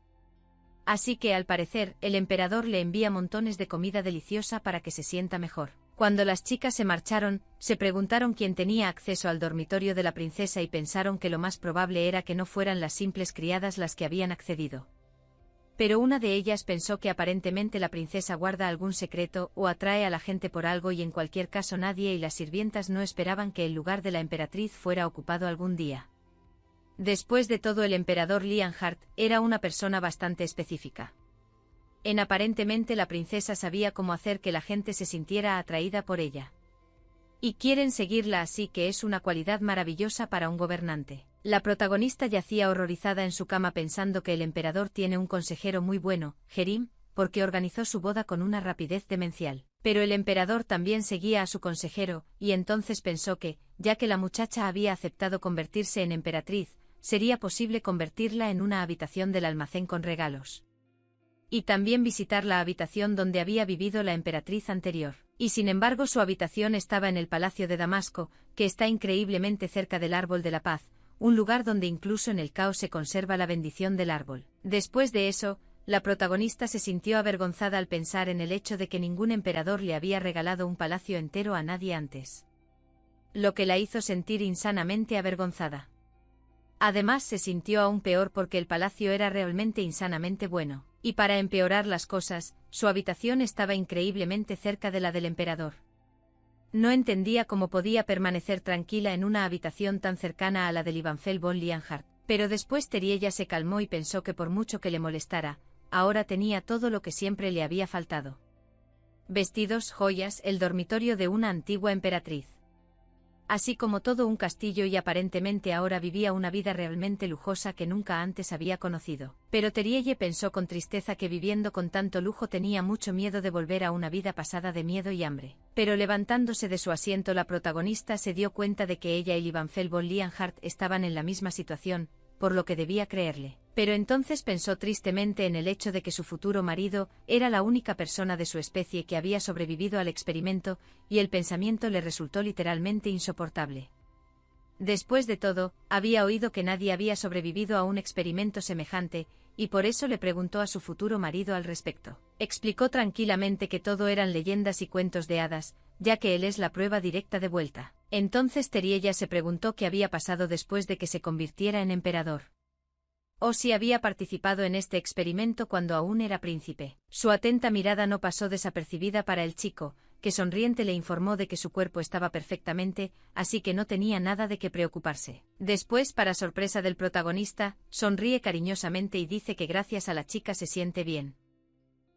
Así que, al parecer, el emperador le envía montones de comida deliciosa para que se sienta mejor. Cuando las chicas se marcharon, se preguntaron quién tenía acceso al dormitorio de la princesa y pensaron que lo más probable era que no fueran las simples criadas las que habían accedido. Pero una de ellas pensó que aparentemente la princesa guarda algún secreto o atrae a la gente por algo y en cualquier caso nadie y las sirvientas no esperaban que el lugar de la emperatriz fuera ocupado algún día. Después de todo, el emperador Lienhardt era una persona bastante específica. Aparentemente la princesa sabía cómo hacer que la gente se sintiera atraída por ella. Y quieren seguirla, así que es una cualidad maravillosa para un gobernante. La protagonista yacía horrorizada en su cama pensando que el emperador tiene un consejero muy bueno, Jerim, porque organizó su boda con una rapidez demencial. Pero el emperador también seguía a su consejero, y entonces pensó que, ya que la muchacha había aceptado convertirse en emperatriz, sería posible convertirla en una habitación del almacén con regalos. Y también visitar la habitación donde había vivido la emperatriz anterior. Y sin embargo su habitación estaba en el Palacio de Damasco, que está increíblemente cerca del Árbol de la Paz, un lugar donde incluso en el caos se conserva la bendición del árbol. Después de eso, la protagonista se sintió avergonzada al pensar en el hecho de que ningún emperador le había regalado un palacio entero a nadie antes. Lo que la hizo sentir insanamente avergonzada. Además se sintió aún peor porque el palacio era realmente insanamente bueno. Y para empeorar las cosas, su habitación estaba increíblemente cerca de la del emperador. No entendía cómo podía permanecer tranquila en una habitación tan cercana a la de Livanfel von Lienhardt, pero después Teriella se calmó y pensó que por mucho que le molestara, ahora tenía todo lo que siempre le había faltado. Vestidos, joyas, el dormitorio de una antigua emperatriz. Así como todo un castillo y aparentemente ahora vivía una vida realmente lujosa que nunca antes había conocido. Pero Terielle pensó con tristeza que viviendo con tanto lujo tenía mucho miedo de volver a una vida pasada de miedo y hambre. Pero levantándose de su asiento la protagonista se dio cuenta de que ella y Livanfel von Lienhardt estaban en la misma situación, por lo que debía creerle. Pero entonces pensó tristemente en el hecho de que su futuro marido era la única persona de su especie que había sobrevivido al experimento, y el pensamiento le resultó literalmente insoportable. Después de todo, había oído que nadie había sobrevivido a un experimento semejante, y por eso le preguntó a su futuro marido al respecto. Explicó tranquilamente que todo eran leyendas y cuentos de hadas, ya que él es la prueba directa de vuelta. Entonces Teriella se preguntó qué había pasado después de que se convirtiera en emperador. O si había participado en este experimento cuando aún era príncipe. Su atenta mirada no pasó desapercibida para el chico, que sonriente le informó de que su cuerpo estaba perfectamente, así que no tenía nada de qué preocuparse. Después, para sorpresa del protagonista, sonríe cariñosamente y dice que gracias a la chica se siente bien.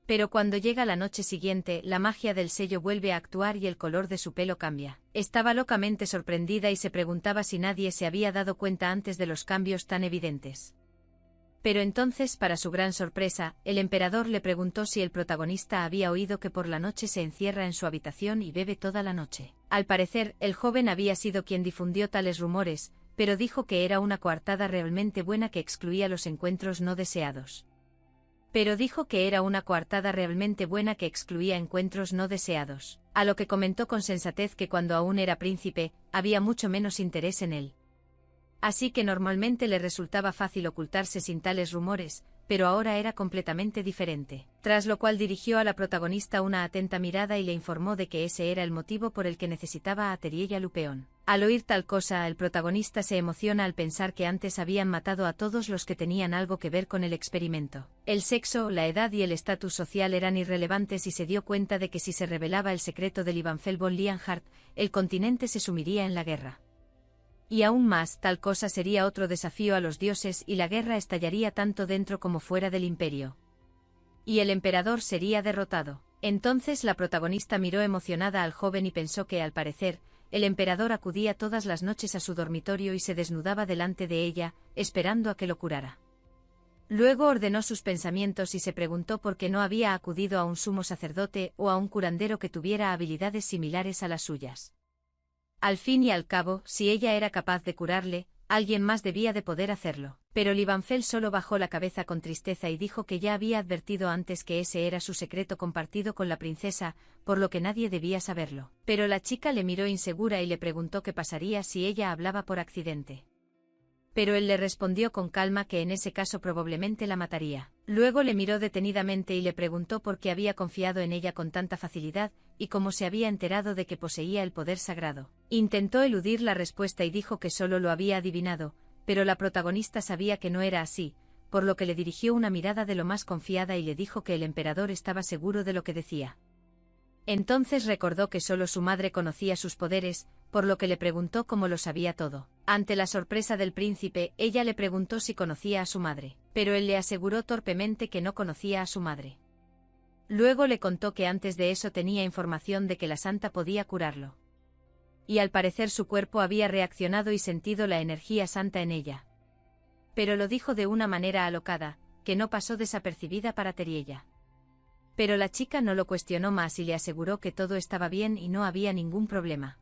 Pero cuando llega la noche siguiente, la magia del sello vuelve a actuar y el color de su pelo cambia. Estaba locamente sorprendida y se preguntaba si nadie se había dado cuenta antes de los cambios tan evidentes. Pero entonces, para su gran sorpresa, el emperador le preguntó si el protagonista había oído que por la noche se encierra en su habitación y bebe toda la noche. Al parecer, el joven había sido quien difundió tales rumores, pero dijo que era una coartada realmente buena que excluía los encuentros no deseados. A lo que comentó con sensatez que cuando aún era príncipe, había mucho menos interés en él. Así que normalmente le resultaba fácil ocultarse sin tales rumores, pero ahora era completamente diferente. Tras lo cual dirigió a la protagonista una atenta mirada y le informó de que ese era el motivo por el que necesitaba a Teriella Lupeón. Al oír tal cosa, el protagonista se emociona al pensar que antes habían matado a todos los que tenían algo que ver con el experimento. El sexo, la edad y el estatus social eran irrelevantes y se dio cuenta de que si se revelaba el secreto de Livanfell von Lienhard, el continente se sumiría en la guerra. Y aún más, tal cosa sería otro desafío a los dioses y la guerra estallaría tanto dentro como fuera del imperio. Y el emperador sería derrotado. Entonces la protagonista miró emocionada al joven y pensó que, al parecer, el emperador acudía todas las noches a su dormitorio y se desnudaba delante de ella, esperando a que lo curara. Luego ordenó sus pensamientos y se preguntó por qué no había acudido a un sumo sacerdote o a un curandero que tuviera habilidades similares a las suyas. Al fin y al cabo, si ella era capaz de curarle, alguien más debía de poder hacerlo. Pero Livanfell solo bajó la cabeza con tristeza y dijo que ya había advertido antes que ese era su secreto compartido con la princesa, por lo que nadie debía saberlo. Pero la chica le miró insegura y le preguntó qué pasaría si ella hablaba por accidente. Pero él le respondió con calma que en ese caso probablemente la mataría. Luego le miró detenidamente y le preguntó por qué había confiado en ella con tanta facilidad, y cómo se había enterado de que poseía el poder sagrado. Intentó eludir la respuesta y dijo que solo lo había adivinado, pero la protagonista sabía que no era así, por lo que le dirigió una mirada de lo más confiada y le dijo que el emperador estaba seguro de lo que decía. Entonces recordó que solo su madre conocía sus poderes, por lo que le preguntó cómo lo sabía todo. Ante la sorpresa del príncipe, ella le preguntó si conocía a su madre, pero él le aseguró torpemente que no conocía a su madre. Luego le contó que antes de eso tenía información de que la santa podía curarlo. Y al parecer su cuerpo había reaccionado y sentido la energía santa en ella. Pero lo dijo de una manera alocada, que no pasó desapercibida para Teriella. Pero la chica no lo cuestionó más y le aseguró que todo estaba bien y no había ningún problema.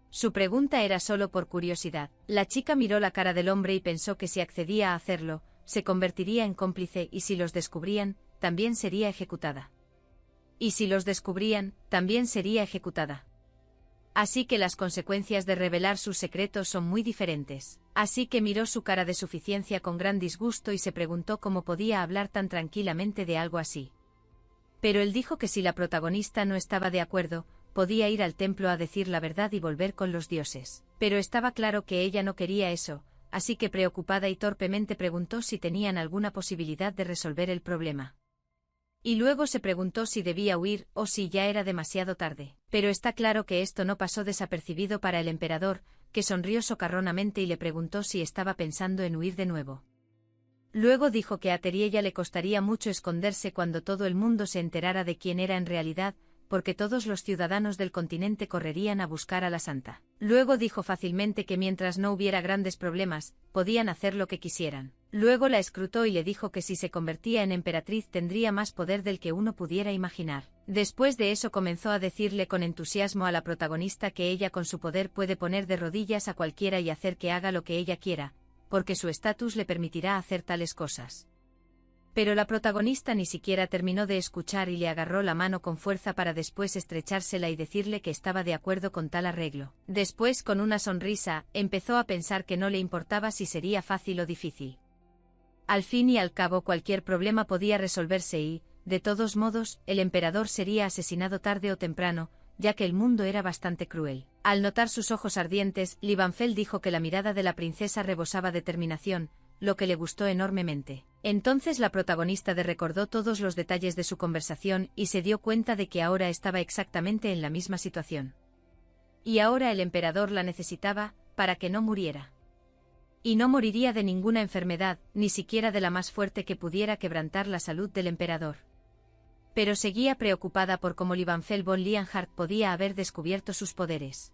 Su pregunta era solo por curiosidad. La chica miró la cara del hombre y pensó que si accedía a hacerlo, se convertiría en cómplice y si los descubrían, también sería ejecutada. Y si los descubrían, también sería ejecutada. Así que las consecuencias de revelar sus secretos son muy diferentes. Así que miró su cara de suficiencia con gran disgusto y se preguntó cómo podía hablar tan tranquilamente de algo así. Pero él dijo que si la protagonista no estaba de acuerdo, podía ir al templo a decir la verdad y volver con los dioses. Pero estaba claro que ella no quería eso, así que preocupada y torpemente preguntó si tenían alguna posibilidad de resolver el problema. Y luego se preguntó si debía huir o si ya era demasiado tarde. Pero está claro que esto no pasó desapercibido para el emperador, que sonrió socarronamente y le preguntó si estaba pensando en huir de nuevo. Luego dijo que a Teriella le costaría mucho esconderse cuando todo el mundo se enterara de quién era en realidad, porque todos los ciudadanos del continente correrían a buscar a la santa. Luego dijo fácilmente que mientras no hubiera grandes problemas, podían hacer lo que quisieran. Luego la escrutó y le dijo que si se convertía en emperatriz tendría más poder del que uno pudiera imaginar. Después de eso comenzó a decirle con entusiasmo a la protagonista que ella con su poder puede poner de rodillas a cualquiera y hacer que haga lo que ella quiera, porque su estatus le permitirá hacer tales cosas. Pero la protagonista ni siquiera terminó de escuchar y le agarró la mano con fuerza para después estrechársela y decirle que estaba de acuerdo con tal arreglo. Después, con una sonrisa, empezó a pensar que no le importaba si sería fácil o difícil. Al fin y al cabo cualquier problema podía resolverse y, de todos modos, el emperador sería asesinado tarde o temprano, ya que el mundo era bastante cruel. Al notar sus ojos ardientes, Livanfell dijo que la mirada de la princesa rebosaba determinación, lo que le gustó enormemente. Entonces la protagonista recordó todos los detalles de su conversación y se dio cuenta de que ahora estaba exactamente en la misma situación. Y ahora el emperador la necesitaba, para que no muriera. Y no moriría de ninguna enfermedad, ni siquiera de la más fuerte que pudiera quebrantar la salud del emperador. Pero seguía preocupada por cómo Livanfel von Lienhart podía haber descubierto sus poderes.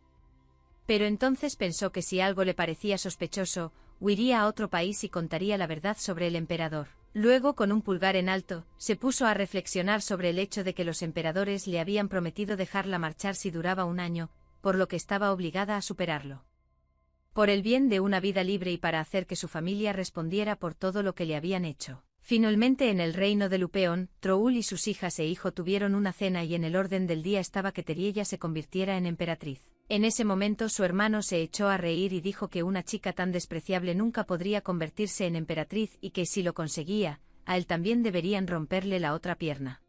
Pero entonces pensó que si algo le parecía sospechoso, huiría a otro país y contaría la verdad sobre el emperador. Luego, con un pulgar en alto, se puso a reflexionar sobre el hecho de que los emperadores le habían prometido dejarla marchar si duraba un año, por lo que estaba obligada a superarlo. Por el bien de una vida libre y para hacer que su familia respondiera por todo lo que le habían hecho. Finalmente, en el reino de Lupeón, Troul y sus hijas e hijo tuvieron una cena y en el orden del día estaba que Teriella se convirtiera en emperatriz. En ese momento su hermano se echó a reír y dijo que una chica tan despreciable nunca podría convertirse en emperatriz y que si lo conseguía, a él también deberían romperle la otra pierna.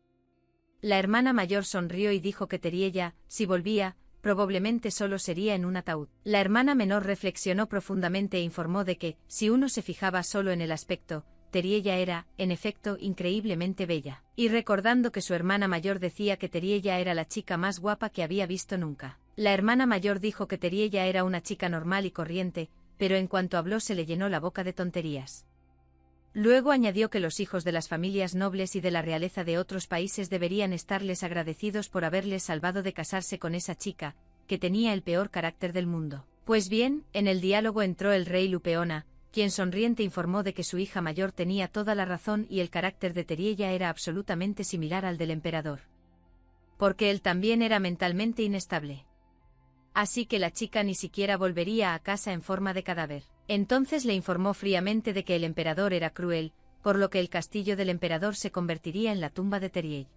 La hermana mayor sonrió y dijo que Teriella, si volvía, probablemente solo sería en un ataúd. La hermana menor reflexionó profundamente e informó de que, si uno se fijaba solo en el aspecto, Teriella era, en efecto, increíblemente bella. Y recordando que su hermana mayor decía que Teriella era la chica más guapa que había visto nunca. La hermana mayor dijo que Teriella era una chica normal y corriente, pero en cuanto habló se le llenó la boca de tonterías. Luego añadió que los hijos de las familias nobles y de la realeza de otros países deberían estarles agradecidos por haberles salvado de casarse con esa chica, que tenía el peor carácter del mundo. Pues bien, en el diálogo entró el rey Lupeona, quien sonriente informó de que su hija mayor tenía toda la razón y el carácter de Teriella era absolutamente similar al del emperador. Porque él también era mentalmente inestable. Así que la chica ni siquiera volvería a casa en forma de cadáver. Entonces le informó fríamente de que el emperador era cruel, por lo que el castillo del emperador se convertiría en la tumba de Teriella.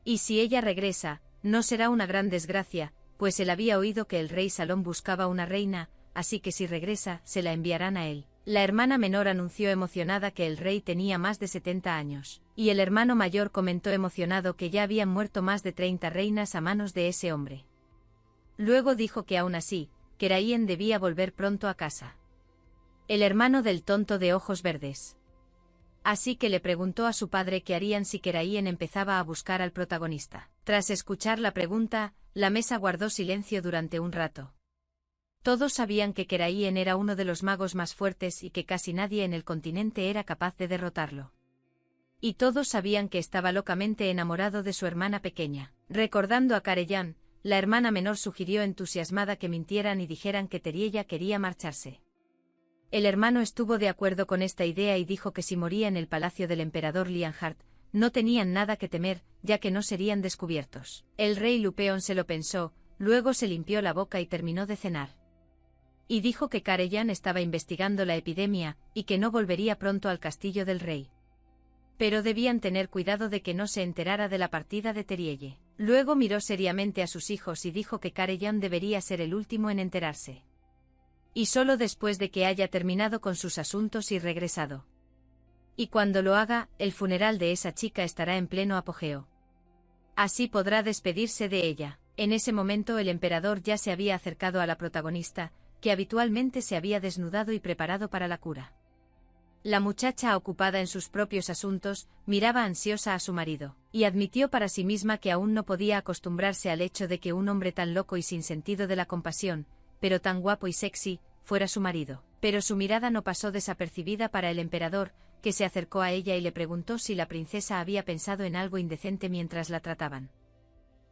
Y si ella regresa, no será una gran desgracia, pues él había oído que el rey Salón buscaba una reina, así que si regresa, se la enviarán a él. La hermana menor anunció emocionada que el rey tenía más de 70 años, y el hermano mayor comentó emocionado que ya habían muerto más de 30 reinas a manos de ese hombre. Luego dijo que aún así, Keraien debía volver pronto a casa. El hermano del tonto de ojos verdes. Así que le preguntó a su padre qué harían si Keraien empezaba a buscar al protagonista. Tras escuchar la pregunta, la mesa guardó silencio durante un rato. Todos sabían que Keraien era uno de los magos más fuertes y que casi nadie en el continente era capaz de derrotarlo. Y todos sabían que estaba locamente enamorado de su hermana pequeña. Recordando a Keraien, la hermana menor sugirió entusiasmada que mintieran y dijeran que Teriella quería marcharse. El hermano estuvo de acuerdo con esta idea y dijo que si moría en el palacio del emperador Lienhart, no tenían nada que temer, ya que no serían descubiertos. El rey Lupeón se lo pensó, luego se limpió la boca y terminó de cenar. Y dijo que Keraien estaba investigando la epidemia, y que no volvería pronto al castillo del rey. Pero debían tener cuidado de que no se enterara de la partida de Teriella. Luego miró seriamente a sus hijos y dijo que Keraien debería ser el último en enterarse. Y solo después de que haya terminado con sus asuntos y regresado. Y cuando lo haga, el funeral de esa chica estará en pleno apogeo. Así podrá despedirse de ella. En ese momento el emperador ya se había acercado a la protagonista, que habitualmente se había desnudado y preparado para la cura. La muchacha, ocupada en sus propios asuntos, miraba ansiosa a su marido, y admitió para sí misma que aún no podía acostumbrarse al hecho de que un hombre tan loco y sin sentido de la compasión, pero tan guapo y sexy, fuera su marido. Pero su mirada no pasó desapercibida para el emperador, que se acercó a ella y le preguntó si la princesa había pensado en algo indecente mientras la trataban.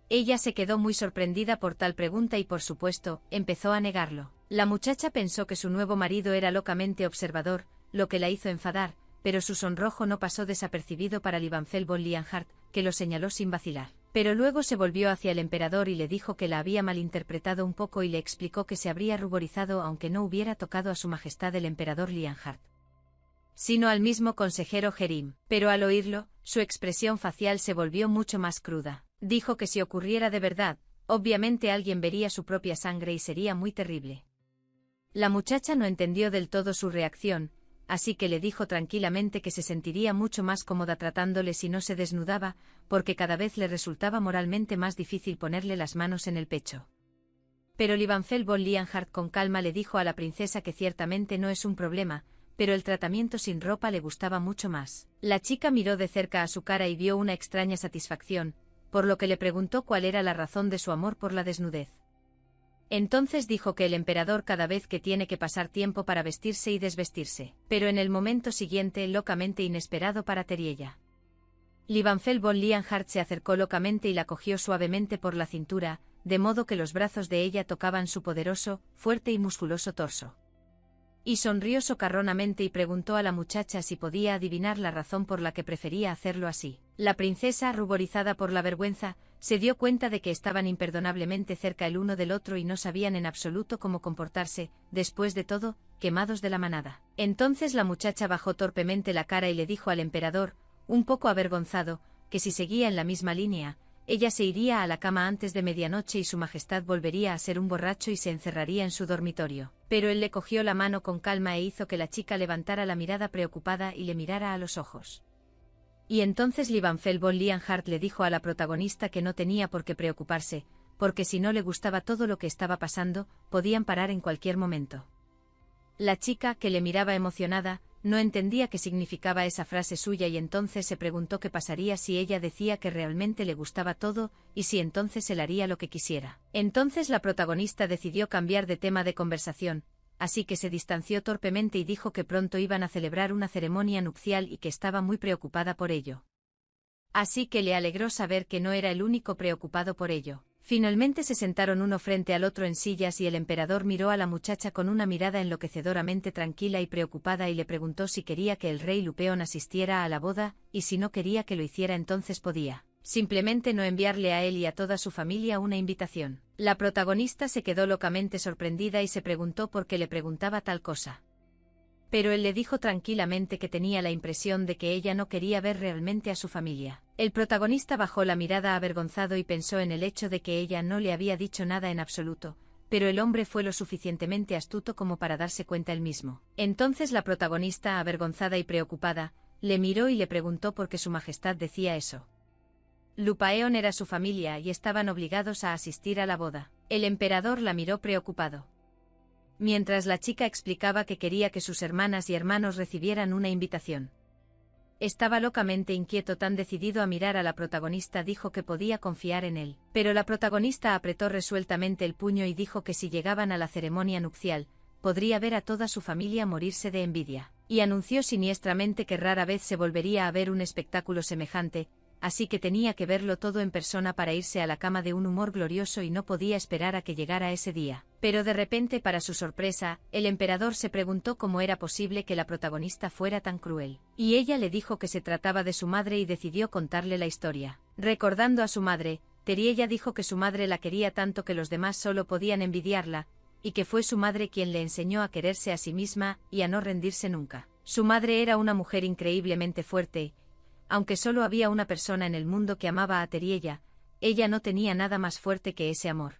Ella se quedó muy sorprendida por tal pregunta y por supuesto, empezó a negarlo. La muchacha pensó que su nuevo marido era locamente observador, lo que la hizo enfadar, pero su sonrojo no pasó desapercibido para Livanfel von Lienhart, que lo señaló sin vacilar. Pero luego se volvió hacia el emperador y le dijo que la había malinterpretado un poco y le explicó que se habría ruborizado aunque no hubiera tocado a su majestad el emperador Lienhart, sino al mismo consejero Jerim. Pero al oírlo, su expresión facial se volvió mucho más cruda. Dijo que si ocurriera de verdad, obviamente alguien vería su propia sangre y sería muy terrible. La muchacha no entendió del todo su reacción, así que le dijo tranquilamente que se sentiría mucho más cómoda tratándole si no se desnudaba, porque cada vez le resultaba moralmente más difícil ponerle las manos en el pecho. Pero Livanfel von Lienhart con calma le dijo a la princesa que ciertamente no es un problema, pero el tratamiento sin ropa le gustaba mucho más. La chica miró de cerca a su cara y vio una extraña satisfacción, por lo que le preguntó cuál era la razón de su amor por la desnudez. Entonces dijo que el emperador cada vez que tiene que pasar tiempo para vestirse y desvestirse, pero en el momento siguiente locamente inesperado para Teriella. Livanfel von Lienhardt se acercó locamente y la cogió suavemente por la cintura, de modo que los brazos de ella tocaban su poderoso, fuerte y musculoso torso. Y sonrió socarronamente y preguntó a la muchacha si podía adivinar la razón por la que prefería hacerlo así. La princesa, ruborizada por la vergüenza, se dio cuenta de que estaban imperdonablemente cerca el uno del otro y no sabían en absoluto cómo comportarse, después de todo, quemados de la manada. Entonces la muchacha bajó torpemente la cara y le dijo al emperador, un poco avergonzado, que si seguía en la misma línea, ella se iría a la cama antes de medianoche y su majestad volvería a ser un borracho y se encerraría en su dormitorio. Pero él le cogió la mano con calma e hizo que la chica levantara la mirada preocupada y le mirara a los ojos. Y entonces Livanfel von Lienhardt le dijo a la protagonista que no tenía por qué preocuparse, porque si no le gustaba todo lo que estaba pasando, podían parar en cualquier momento. La chica, que le miraba emocionada, no entendía qué significaba esa frase suya y entonces se preguntó qué pasaría si ella decía que realmente le gustaba todo, y si entonces él haría lo que quisiera. Entonces la protagonista decidió cambiar de tema de conversación, así que se distanció torpemente y dijo que pronto iban a celebrar una ceremonia nupcial y que estaba muy preocupada por ello. Así que le alegró saber que no era el único preocupado por ello. Finalmente se sentaron uno frente al otro en sillas y el emperador miró a la muchacha con una mirada enloquecedoramente tranquila y preocupada y le preguntó si quería que el rey Lupeón asistiera a la boda, y si no quería que lo hiciera entonces podía simplemente no enviarle a él y a toda su familia una invitación. La protagonista se quedó locamente sorprendida y se preguntó por qué le preguntaba tal cosa. Pero él le dijo tranquilamente que tenía la impresión de que ella no quería ver realmente a su familia. El protagonista bajó la mirada avergonzado y pensó en el hecho de que ella no le había dicho nada en absoluto, pero el hombre fue lo suficientemente astuto como para darse cuenta él mismo. Entonces la protagonista, avergonzada y preocupada, le miró y le preguntó por qué su majestad decía eso. Lupaeon era su familia y estaban obligados a asistir a la boda. El emperador la miró preocupado. Mientras la chica explicaba que quería que sus hermanas y hermanos recibieran una invitación. Estaba locamente inquieto, tan decidido a mirar a la protagonista dijo que podía confiar en él. Pero la protagonista apretó resueltamente el puño y dijo que si llegaban a la ceremonia nupcial, podría ver a toda su familia morirse de envidia. Y anunció siniestramente que rara vez se volvería a ver un espectáculo semejante, así que tenía que verlo todo en persona para irse a la cama de un humor glorioso y no podía esperar a que llegara ese día. Pero de repente, para su sorpresa, el emperador se preguntó cómo era posible que la protagonista fuera tan cruel. Y ella le dijo que se trataba de su madre y decidió contarle la historia. Recordando a su madre, Teriella dijo que su madre la quería tanto que los demás solo podían envidiarla, y que fue su madre quien le enseñó a quererse a sí misma y a no rendirse nunca. Su madre era una mujer increíblemente fuerte. Aunque solo había una persona en el mundo que amaba a Teriella, ella no tenía nada más fuerte que ese amor.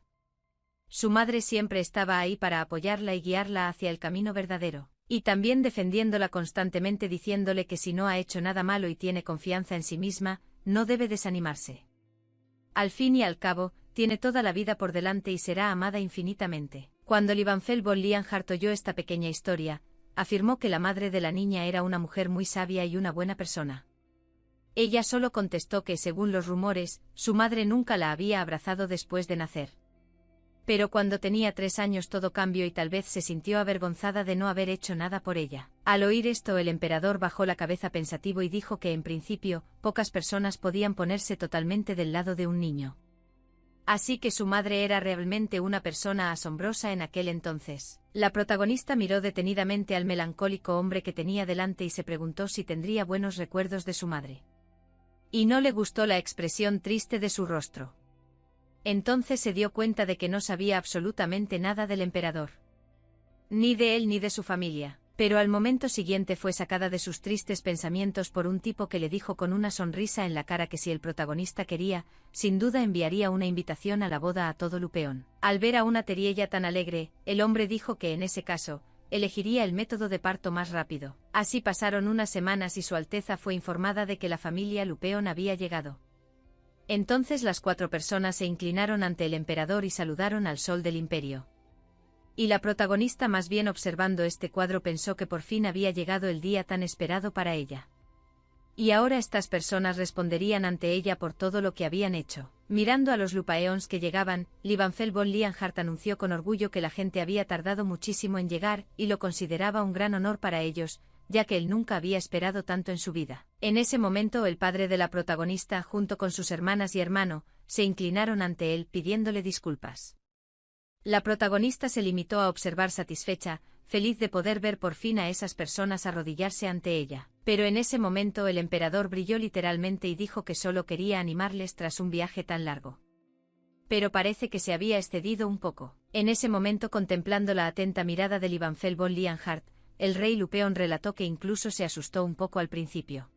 Su madre siempre estaba ahí para apoyarla y guiarla hacia el camino verdadero, y también defendiéndola constantemente diciéndole que si no ha hecho nada malo y tiene confianza en sí misma, no debe desanimarse. Al fin y al cabo, tiene toda la vida por delante y será amada infinitamente. Cuando Livanfel von Lienhardt oyó esta pequeña historia, afirmó que la madre de la niña era una mujer muy sabia y una buena persona. Ella solo contestó que, según los rumores, su madre nunca la había abrazado después de nacer. Pero cuando tenía 3 años todo cambió y tal vez se sintió avergonzada de no haber hecho nada por ella. Al oír esto, el emperador bajó la cabeza pensativo y dijo que en principio, pocas personas podían ponerse totalmente del lado de un niño. Así que su madre era realmente una persona asombrosa en aquel entonces. La protagonista miró detenidamente al melancólico hombre que tenía delante y se preguntó si tendría buenos recuerdos de su madre. Y no le gustó la expresión triste de su rostro. Entonces se dio cuenta de que no sabía absolutamente nada del emperador. Ni de él ni de su familia. Pero al momento siguiente fue sacada de sus tristes pensamientos por un tipo que le dijo con una sonrisa en la cara que si el protagonista quería, sin duda enviaría una invitación a la boda a todo Lupeón. Al ver a una Teriella tan alegre, el hombre dijo que en ese caso, elegiría el método de parto más rápido. Así pasaron unas semanas y Su Alteza fue informada de que la familia Lupeón había llegado. Entonces las 4 personas se inclinaron ante el emperador y saludaron al sol del imperio. Y la protagonista, más bien observando este cuadro, pensó que por fin había llegado el día tan esperado para ella. Y ahora estas personas responderían ante ella por todo lo que habían hecho. Mirando a los Lupaeons que llegaban, Livanfel von Lienhart anunció con orgullo que la gente había tardado muchísimo en llegar y lo consideraba un gran honor para ellos, ya que él nunca había esperado tanto en su vida. En ese momento el padre de la protagonista, junto con sus hermanas y hermano, se inclinaron ante él pidiéndole disculpas. La protagonista se limitó a observar satisfecha, feliz de poder ver por fin a esas personas arrodillarse ante ella. Pero en ese momento el emperador brilló literalmente y dijo que solo quería animarles tras un viaje tan largo. Pero parece que se había excedido un poco. En ese momento, contemplando la atenta mirada de Livanfel von Lienhart, el rey Lupeon relató que incluso se asustó un poco al principio.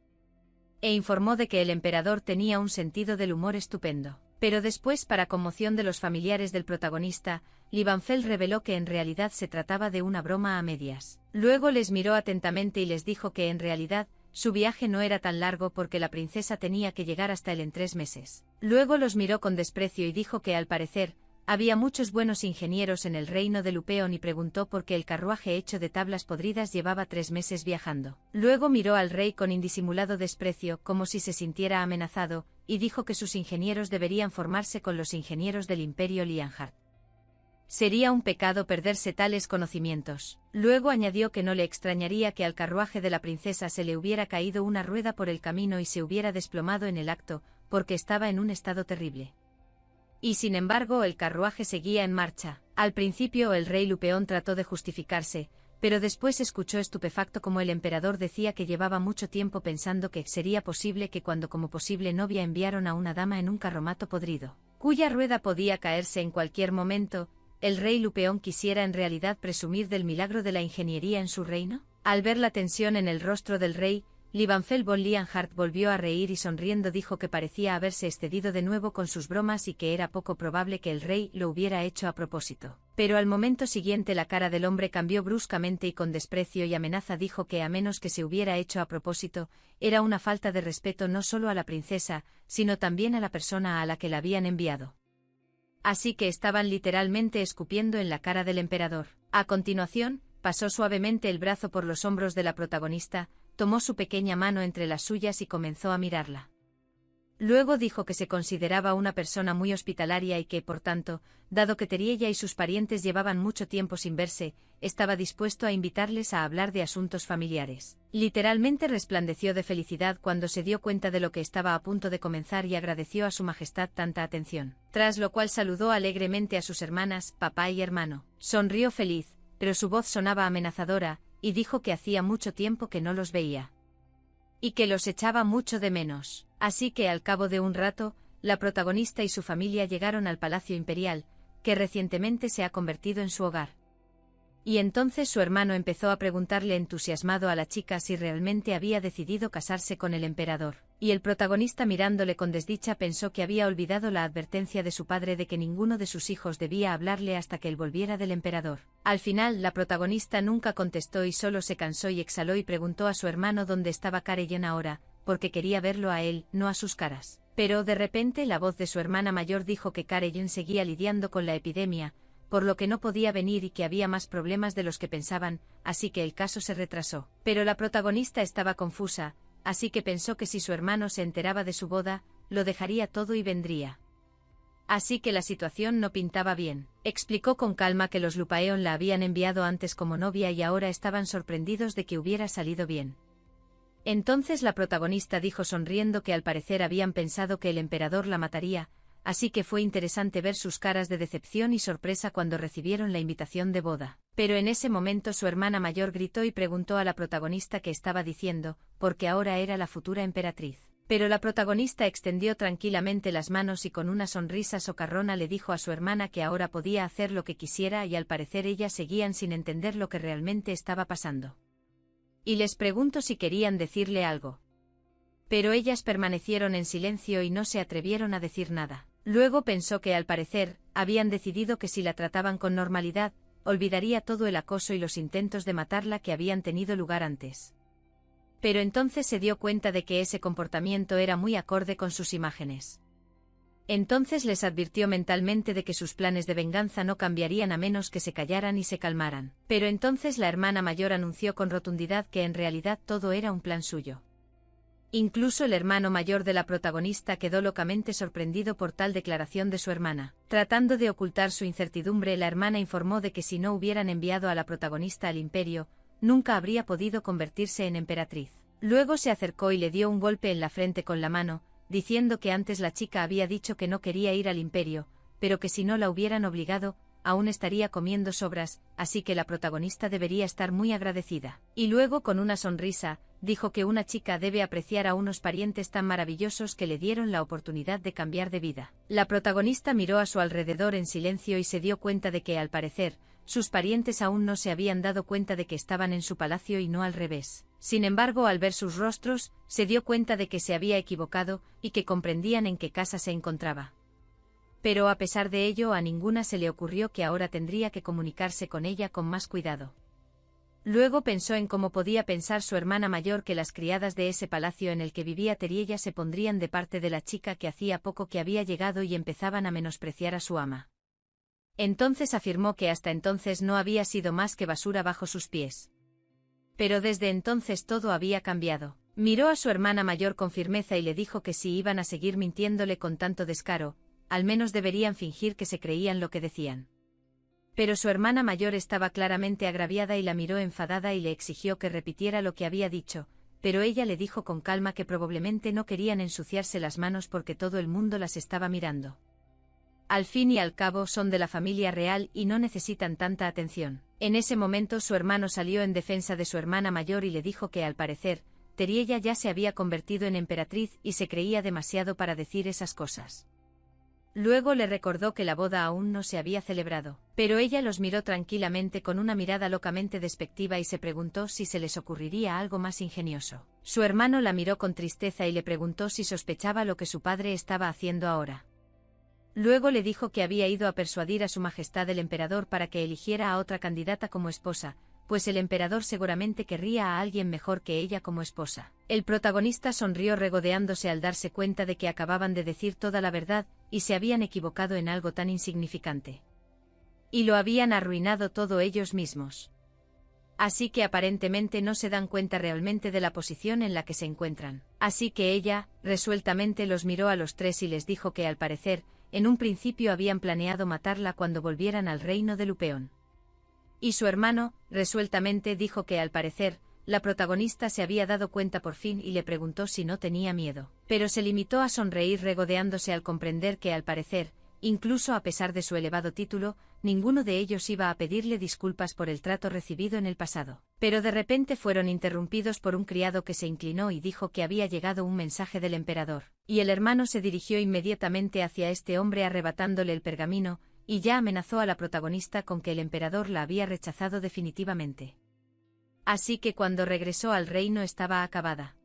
E informó de que el emperador tenía un sentido del humor estupendo. Pero después, para conmoción de los familiares del protagonista, Livanfel reveló que en realidad se trataba de una broma a medias. Luego les miró atentamente y les dijo que en realidad su viaje no era tan largo porque la princesa tenía que llegar hasta él en 3 meses. Luego los miró con desprecio y dijo que al parecer había muchos buenos ingenieros en el reino de Lupeon y preguntó por qué el carruaje hecho de tablas podridas llevaba 3 meses viajando. Luego miró al rey con indisimulado desprecio, como si se sintiera amenazado, y dijo que sus ingenieros deberían formarse con los ingenieros del Imperio Lienhart. Sería un pecado perderse tales conocimientos. Luego añadió que no le extrañaría que al carruaje de la princesa se le hubiera caído una rueda por el camino y se hubiera desplomado en el acto, porque estaba en un estado terrible. Y sin embargo el carruaje seguía en marcha. Al principio el rey Lupeon trató de justificarse, pero después escuchó estupefacto como el emperador decía que llevaba mucho tiempo pensando que sería posible que cuando como posible novia enviaron a una dama en un carromato podrido, cuya rueda podía caerse en cualquier momento, el rey Lupeon quisiera en realidad presumir del milagro de la ingeniería en su reino. Al ver la tensión en el rostro del rey, Livanfel von Lienhart volvió a reír y sonriendo dijo que parecía haberse excedido de nuevo con sus bromas y que era poco probable que el rey lo hubiera hecho a propósito. Pero al momento siguiente la cara del hombre cambió bruscamente y con desprecio y amenaza dijo que a menos que se hubiera hecho a propósito, era una falta de respeto no solo a la princesa, sino también a la persona a la que la habían enviado. Así que estaban literalmente escupiendo en la cara del emperador. A continuación, pasó suavemente el brazo por los hombros de la protagonista, tomó su pequeña mano entre las suyas y comenzó a mirarla. Luego dijo que se consideraba una persona muy hospitalaria y que, por tanto, dado que Teriella y sus parientes llevaban mucho tiempo sin verse, estaba dispuesto a invitarles a hablar de asuntos familiares. Literalmente resplandeció de felicidad cuando se dio cuenta de lo que estaba a punto de comenzar y agradeció a su majestad tanta atención. Tras lo cual saludó alegremente a sus hermanas, papá y hermano. Sonrió feliz, pero su voz sonaba amenazadora, y dijo que hacía mucho tiempo que no los veía. Y que los echaba mucho de menos. Así que al cabo de un rato, la protagonista y su familia llegaron al Palacio Imperial, que recientemente se ha convertido en su hogar. Y entonces su hermano empezó a preguntarle entusiasmado a la chica si realmente había decidido casarse con el emperador. Y el protagonista mirándole con desdicha pensó que había olvidado la advertencia de su padre de que ninguno de sus hijos debía hablarle hasta que él volviera del emperador. Al final la protagonista nunca contestó y solo se cansó y exhaló y preguntó a su hermano dónde estaba Kareyen ahora, porque quería verlo a él, no a sus caras. Pero de repente la voz de su hermana mayor dijo que Kareyen seguía lidiando con la epidemia, por lo que no podía venir y que había más problemas de los que pensaban, así que el caso se retrasó. Pero la protagonista estaba confusa, así que pensó que si su hermano se enteraba de su boda, lo dejaría todo y vendría. Así que la situación no pintaba bien. Explicó con calma que los Lupaeon la habían enviado antes como novia y ahora estaban sorprendidos de que hubiera salido bien. Entonces la protagonista dijo sonriendo que al parecer habían pensado que el emperador la mataría, así que fue interesante ver sus caras de decepción y sorpresa cuando recibieron la invitación de boda. Pero en ese momento su hermana mayor gritó y preguntó a la protagonista qué estaba diciendo, porque ahora era la futura emperatriz. Pero la protagonista extendió tranquilamente las manos y con una sonrisa socarrona le dijo a su hermana que ahora podía hacer lo que quisiera y al parecer ellas seguían sin entender lo que realmente estaba pasando. Y les preguntó si querían decirle algo. Pero ellas permanecieron en silencio y no se atrevieron a decir nada. Luego pensó que al parecer, habían decidido que si la trataban con normalidad, olvidaría todo el acoso y los intentos de matarla que habían tenido lugar antes. Pero entonces se dio cuenta de que ese comportamiento era muy acorde con sus imágenes. Entonces les advirtió mentalmente de que sus planes de venganza no cambiarían a menos que se callaran y se calmaran. Pero entonces la hermana mayor anunció con rotundidad que en realidad todo era un plan suyo. Incluso el hermano mayor de la protagonista quedó locamente sorprendido por tal declaración de su hermana. Tratando de ocultar su incertidumbre, la hermana informó de que si no hubieran enviado a la protagonista al imperio, nunca habría podido convertirse en emperatriz. Luego se acercó y le dio un golpe en la frente con la mano, diciendo que antes la chica había dicho que no quería ir al imperio, pero que si no la hubieran obligado, aún estaría comiendo sobras, así que la protagonista debería estar muy agradecida. Y luego, con una sonrisa, dijo que una chica debe apreciar a unos parientes tan maravillosos que le dieron la oportunidad de cambiar de vida. La protagonista miró a su alrededor en silencio y se dio cuenta de que, al parecer, sus parientes aún no se habían dado cuenta de que estaban en su palacio y no al revés. Sin embargo, al ver sus rostros, se dio cuenta de que se había equivocado y que comprendían en qué casa se encontraba. Pero a pesar de ello, a ninguna se le ocurrió que ahora tendría que comunicarse con ella con más cuidado. Luego pensó en cómo podía pensar su hermana mayor que las criadas de ese palacio en el que vivía Teriella se pondrían de parte de la chica que hacía poco que había llegado y empezaban a menospreciar a su ama. Entonces afirmó que hasta entonces no había sido más que basura bajo sus pies. Pero desde entonces todo había cambiado. Miró a su hermana mayor con firmeza y le dijo que si iban a seguir mintiéndole con tanto descaro, al menos deberían fingir que se creían lo que decían. Pero su hermana mayor estaba claramente agraviada y la miró enfadada y le exigió que repitiera lo que había dicho, pero ella le dijo con calma que probablemente no querían ensuciarse las manos porque todo el mundo las estaba mirando. Al fin y al cabo son de la familia real y no necesitan tanta atención. En ese momento su hermano salió en defensa de su hermana mayor y le dijo que al parecer, Teriella ya se había convertido en emperatriz y se creía demasiado para decir esas cosas. Luego le recordó que la boda aún no se había celebrado, pero ella los miró tranquilamente con una mirada locamente despectiva y se preguntó si se les ocurriría algo más ingenioso. Su hermano la miró con tristeza y le preguntó si sospechaba lo que su padre estaba haciendo ahora. Luego le dijo que había ido a persuadir a su majestad el emperador para que eligiera a otra candidata como esposa, pues el emperador seguramente querría a alguien mejor que ella como esposa. El protagonista sonrió regodeándose al darse cuenta de que acababan de decir toda la verdad y se habían equivocado en algo tan insignificante. Y lo habían arruinado todo ellos mismos. Así que aparentemente no se dan cuenta realmente de la posición en la que se encuentran. Así que ella, resueltamente los miró a los tres y les dijo que al parecer, en un principio habían planeado matarla cuando volvieran al reino de Lupeón. Y su hermano, resueltamente dijo que al parecer, la protagonista se había dado cuenta por fin y le preguntó si no tenía miedo. Pero se limitó a sonreír regodeándose al comprender que al parecer, incluso a pesar de su elevado título, ninguno de ellos iba a pedirle disculpas por el trato recibido en el pasado. Pero de repente fueron interrumpidos por un criado que se inclinó y dijo que había llegado un mensaje del emperador. Y el hermano se dirigió inmediatamente hacia este hombre arrebatándole el pergamino, y ya amenazó a la protagonista con que el emperador la había rechazado definitivamente. Así que cuando regresó al reino estaba acabada.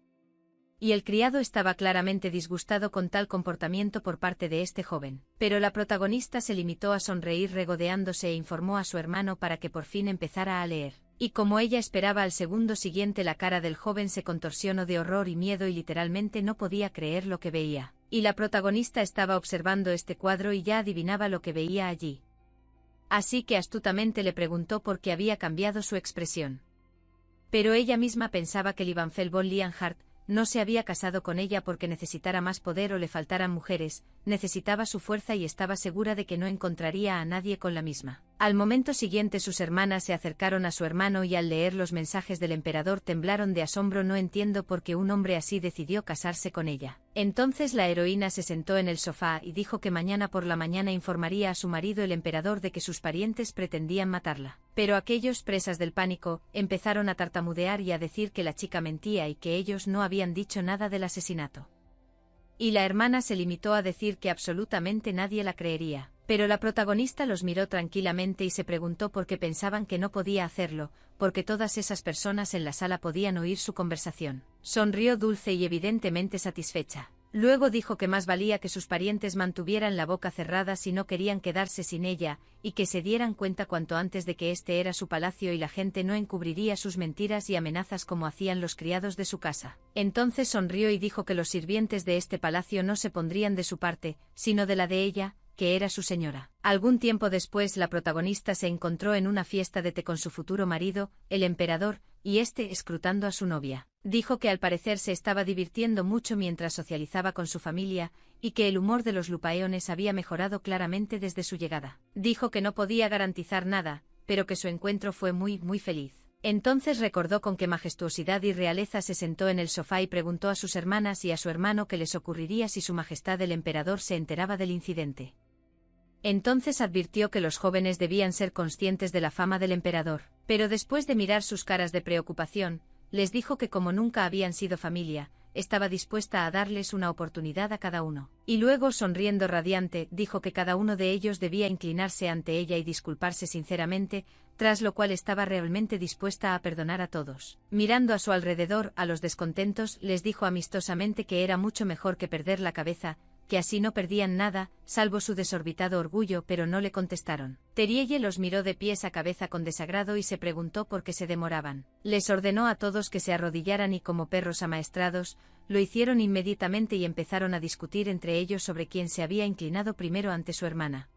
Y el criado estaba claramente disgustado con tal comportamiento por parte de este joven. Pero la protagonista se limitó a sonreír regodeándose e informó a su hermano para que por fin empezara a leer. Y como ella esperaba, al segundo siguiente la cara del joven se contorsionó de horror y miedo y literalmente no podía creer lo que veía. Y la protagonista estaba observando este cuadro y ya adivinaba lo que veía allí. Así que astutamente le preguntó por qué había cambiado su expresión. Pero ella misma pensaba que Livanfel von Lienhardt no se había casado con ella porque necesitara más poder o le faltaran mujeres, necesitaba su fuerza y estaba segura de que no encontraría a nadie con la misma. Al momento siguiente sus hermanas se acercaron a su hermano y al leer los mensajes del emperador temblaron de asombro. No entiendo por qué un hombre así decidió casarse con ella. Entonces la heroína se sentó en el sofá y dijo que mañana por la mañana informaría a su marido el emperador de que sus parientes pretendían matarla. Pero aquellos, presas del pánico, empezaron a tartamudear y a decir que la chica mentía y que ellos no habían dicho nada del asesinato. Y la hermana se limitó a decir que absolutamente nadie la creería. Pero la protagonista los miró tranquilamente y se preguntó por qué pensaban que no podía hacerlo, porque todas esas personas en la sala podían oír su conversación. Sonrió dulce y evidentemente satisfecha. Luego dijo que más valía que sus parientes mantuvieran la boca cerrada si no querían quedarse sin ella, y que se dieran cuenta cuanto antes de que este era su palacio y la gente no encubriría sus mentiras y amenazas como hacían los criados de su casa. Entonces sonrió y dijo que los sirvientes de este palacio no se pondrían de su parte, sino de la de ella, que era su señora. Algún tiempo después la protagonista se encontró en una fiesta de té con su futuro marido, el emperador, y este, escrutando a su novia, dijo que al parecer se estaba divirtiendo mucho mientras socializaba con su familia, y que el humor de los lupaeones había mejorado claramente desde su llegada. Dijo que no podía garantizar nada, pero que su encuentro fue muy feliz. Entonces recordó con qué majestuosidad y realeza se sentó en el sofá y preguntó a sus hermanas y a su hermano qué les ocurriría si su majestad el emperador se enteraba del incidente. Entonces advirtió que los jóvenes debían ser conscientes de la fama del emperador, pero después de mirar sus caras de preocupación, les dijo que como nunca habían sido familia, estaba dispuesta a darles una oportunidad a cada uno. Y luego, sonriendo radiante, dijo que cada uno de ellos debía inclinarse ante ella y disculparse sinceramente, tras lo cual estaba realmente dispuesta a perdonar a todos. Mirando a su alrededor, a los descontentos, les dijo amistosamente que era mucho mejor que perder la cabeza, que así no perdían nada, salvo su desorbitado orgullo, pero no le contestaron. Terielle los miró de pies a cabeza con desagrado y se preguntó por qué se demoraban. Les ordenó a todos que se arrodillaran y como perros amaestrados, lo hicieron inmediatamente y empezaron a discutir entre ellos sobre quién se había inclinado primero ante su hermana.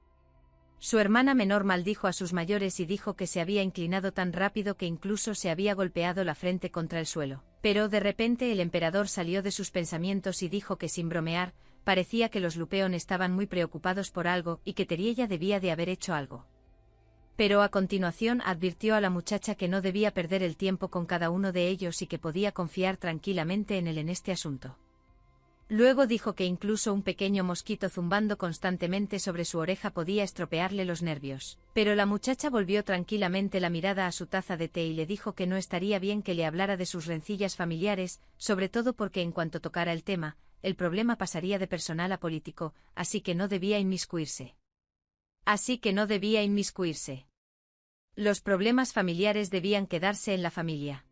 Su hermana menor maldijo a sus mayores y dijo que se había inclinado tan rápido que incluso se había golpeado la frente contra el suelo. Pero de repente el emperador salió de sus pensamientos y dijo que sin bromear, parecía que los Lupeon estaban muy preocupados por algo y que Teriella debía de haber hecho algo. Pero a continuación advirtió a la muchacha que no debía perder el tiempo con cada uno de ellos y que podía confiar tranquilamente en él en este asunto. Luego dijo que incluso un pequeño mosquito zumbando constantemente sobre su oreja podía estropearle los nervios. Pero la muchacha volvió tranquilamente la mirada a su taza de té y le dijo que no estaría bien que le hablara de sus rencillas familiares, sobre todo porque en cuanto tocara el tema, el problema pasaría de personal a político, así que no debía inmiscuirse. Los problemas familiares debían quedarse en la familia.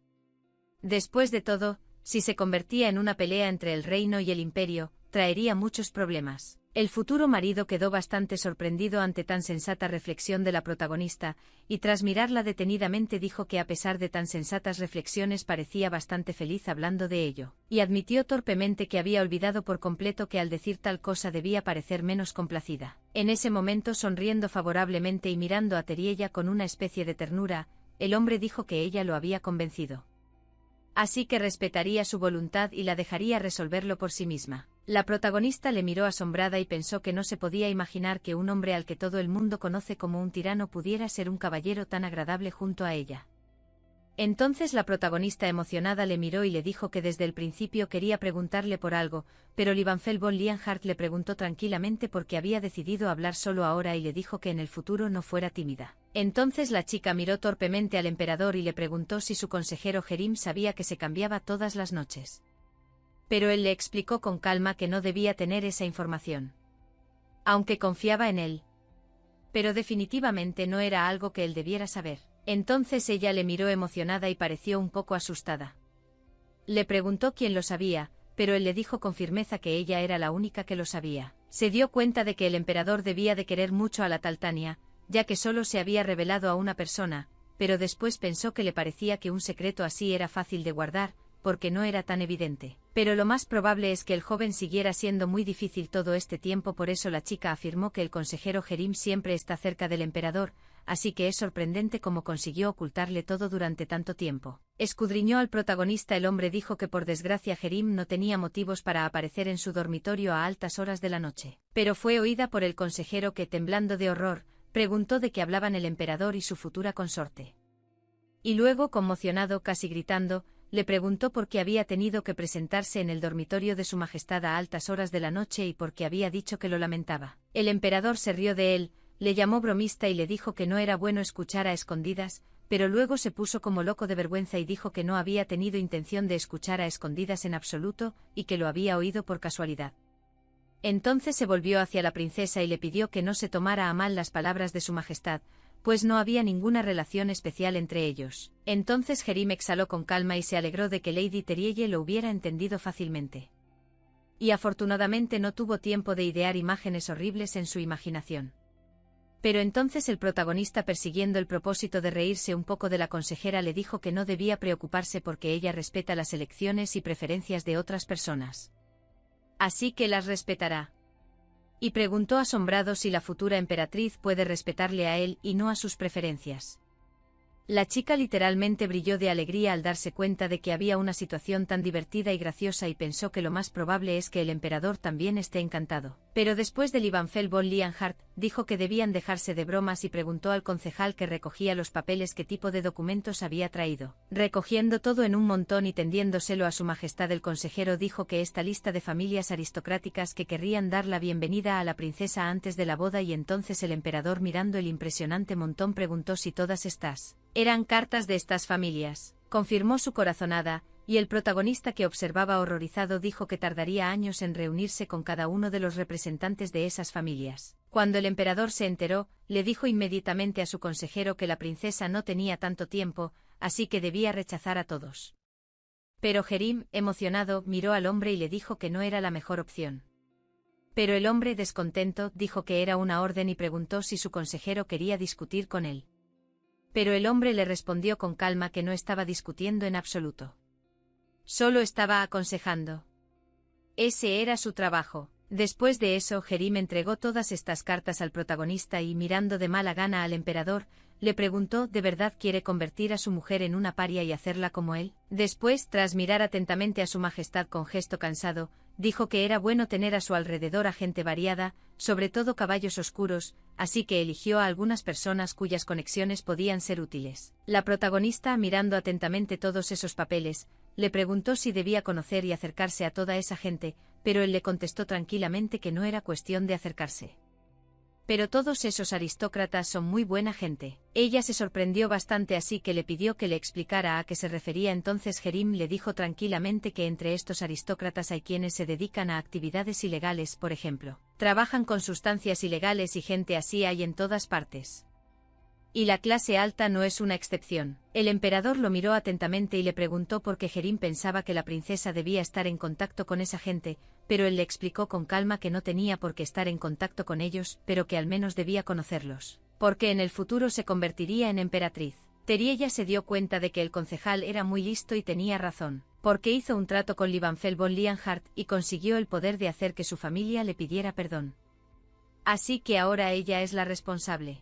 Después de todo, si se convertía en una pelea entre el reino y el imperio, traería muchos problemas. El futuro marido quedó bastante sorprendido ante tan sensata reflexión de la protagonista, y tras mirarla detenidamente dijo que a pesar de tan sensatas reflexiones parecía bastante feliz hablando de ello, y admitió torpemente que había olvidado por completo que al decir tal cosa debía parecer menos complacida. En ese momento, sonriendo favorablemente y mirando a Teriella con una especie de ternura, el hombre dijo que ella lo había convencido. Así que respetaría su voluntad y la dejaría resolverlo por sí misma. La protagonista le miró asombrada y pensó que no se podía imaginar que un hombre al que todo el mundo conoce como un tirano pudiera ser un caballero tan agradable junto a ella. Entonces la protagonista emocionada le miró y le dijo que desde el principio quería preguntarle por algo, pero Livanfel von Lienhardt le preguntó tranquilamente por qué había decidido hablar solo ahora y le dijo que en el futuro no fuera tímida. Entonces la chica miró torpemente al emperador y le preguntó si su consejero Jerim sabía que se cambiaba todas las noches. Pero él le explicó con calma que no debía tener esa información. Aunque confiaba en él. Pero definitivamente no era algo que él debiera saber. Entonces ella le miró emocionada y pareció un poco asustada. Le preguntó quién lo sabía, pero él le dijo con firmeza que ella era la única que lo sabía. Se dio cuenta de que el emperador debía de querer mucho a la tal Tania, ya que solo se había revelado a una persona, pero después pensó que le parecía que un secreto así era fácil de guardar, porque no era tan evidente. Pero lo más probable es que el joven siguiera siendo muy difícil todo este tiempo, por eso la chica afirmó que el consejero Jerim siempre está cerca del emperador, así que es sorprendente cómo consiguió ocultarle todo durante tanto tiempo. Escudriñó al protagonista. El hombre dijo que por desgracia Jerim no tenía motivos para aparecer en su dormitorio a altas horas de la noche. Pero fue oída por el consejero que, temblando de horror, preguntó de qué hablaban el emperador y su futura consorte. Y luego, conmocionado, casi gritando, le preguntó por qué había tenido que presentarse en el dormitorio de su majestad a altas horas de la noche y por qué había dicho que lo lamentaba. El emperador se rió de él, le llamó bromista y le dijo que no era bueno escuchar a escondidas, pero luego se puso como loco de vergüenza y dijo que no había tenido intención de escuchar a escondidas en absoluto, y que lo había oído por casualidad. Entonces se volvió hacia la princesa y le pidió que no se tomara a mal las palabras de su majestad, pues no había ninguna relación especial entre ellos. Entonces Jerim exhaló con calma y se alegró de que Lady Terielle lo hubiera entendido fácilmente. y afortunadamente no tuvo tiempo de idear imágenes horribles en su imaginación. Pero entonces el protagonista, persiguiendo el propósito de reírse un poco de la consejera, le dijo que no debía preocuparse porque ella respeta las elecciones y preferencias de otras personas. Así que las respetará. Y preguntó asombrado si la futura emperatriz puede respetarle a él y no a sus preferencias. La chica literalmente brilló de alegría al darse cuenta de que había una situación tan divertida y graciosa, y pensó que lo más probable es que el emperador también esté encantado. Pero después de Liebenfeld von Lienhardt, dijo que debían dejarse de bromas y preguntó al concejal que recogía los papeles qué tipo de documentos había traído. Recogiendo todo en un montón y tendiéndoselo a su majestad, el consejero dijo que esta lista de familias aristocráticas que querrían dar la bienvenida a la princesa antes de la boda, y entonces el emperador, mirando el impresionante montón, preguntó si todas estas eran cartas de estas familias. Confirmó su corazonada, y el protagonista, que observaba horrorizado, dijo que tardaría años en reunirse con cada uno de los representantes de esas familias. Cuando el emperador se enteró, le dijo inmediatamente a su consejero que la princesa no tenía tanto tiempo, así que debía rechazar a todos. Pero Húrin, emocionado, miró al hombre y le dijo que no era la mejor opción. Pero el hombre, descontento, dijo que era una orden y preguntó si su consejero quería discutir con él. Pero el hombre le respondió con calma que no estaba discutiendo en absoluto. Solo estaba aconsejando. Ese era su trabajo. Después de eso, Húrin entregó todas estas cartas al protagonista y, mirando de mala gana al emperador, le preguntó: ¿de verdad quiere convertir a su mujer en una paria y hacerla como él? Después, tras mirar atentamente a su majestad con gesto cansado, dijo que era bueno tener a su alrededor a gente variada, sobre todo caballos oscuros, así que eligió a algunas personas cuyas conexiones podían ser útiles. La protagonista, mirando atentamente todos esos papeles, le preguntó si debía conocer y acercarse a toda esa gente, pero él le contestó tranquilamente que no era cuestión de acercarse. Pero todos esos aristócratas son muy buena gente. Ella se sorprendió bastante, así que le pidió que le explicara a qué se refería. Entonces Húrin le dijo tranquilamente que entre estos aristócratas hay quienes se dedican a actividades ilegales, por ejemplo, trabajan con sustancias ilegales, y gente así hay en todas partes. Y la clase alta no es una excepción. El emperador lo miró atentamente y le preguntó por qué Húrin pensaba que la princesa debía estar en contacto con esa gente, pero él le explicó con calma que no tenía por qué estar en contacto con ellos, pero que al menos debía conocerlos, porque en el futuro se convertiría en emperatriz. Teriella se dio cuenta de que el concejal era muy listo y tenía razón, porque hizo un trato con Liebenfeld von Lienhardt y consiguió el poder de hacer que su familia le pidiera perdón. Así que ahora ella es la responsable.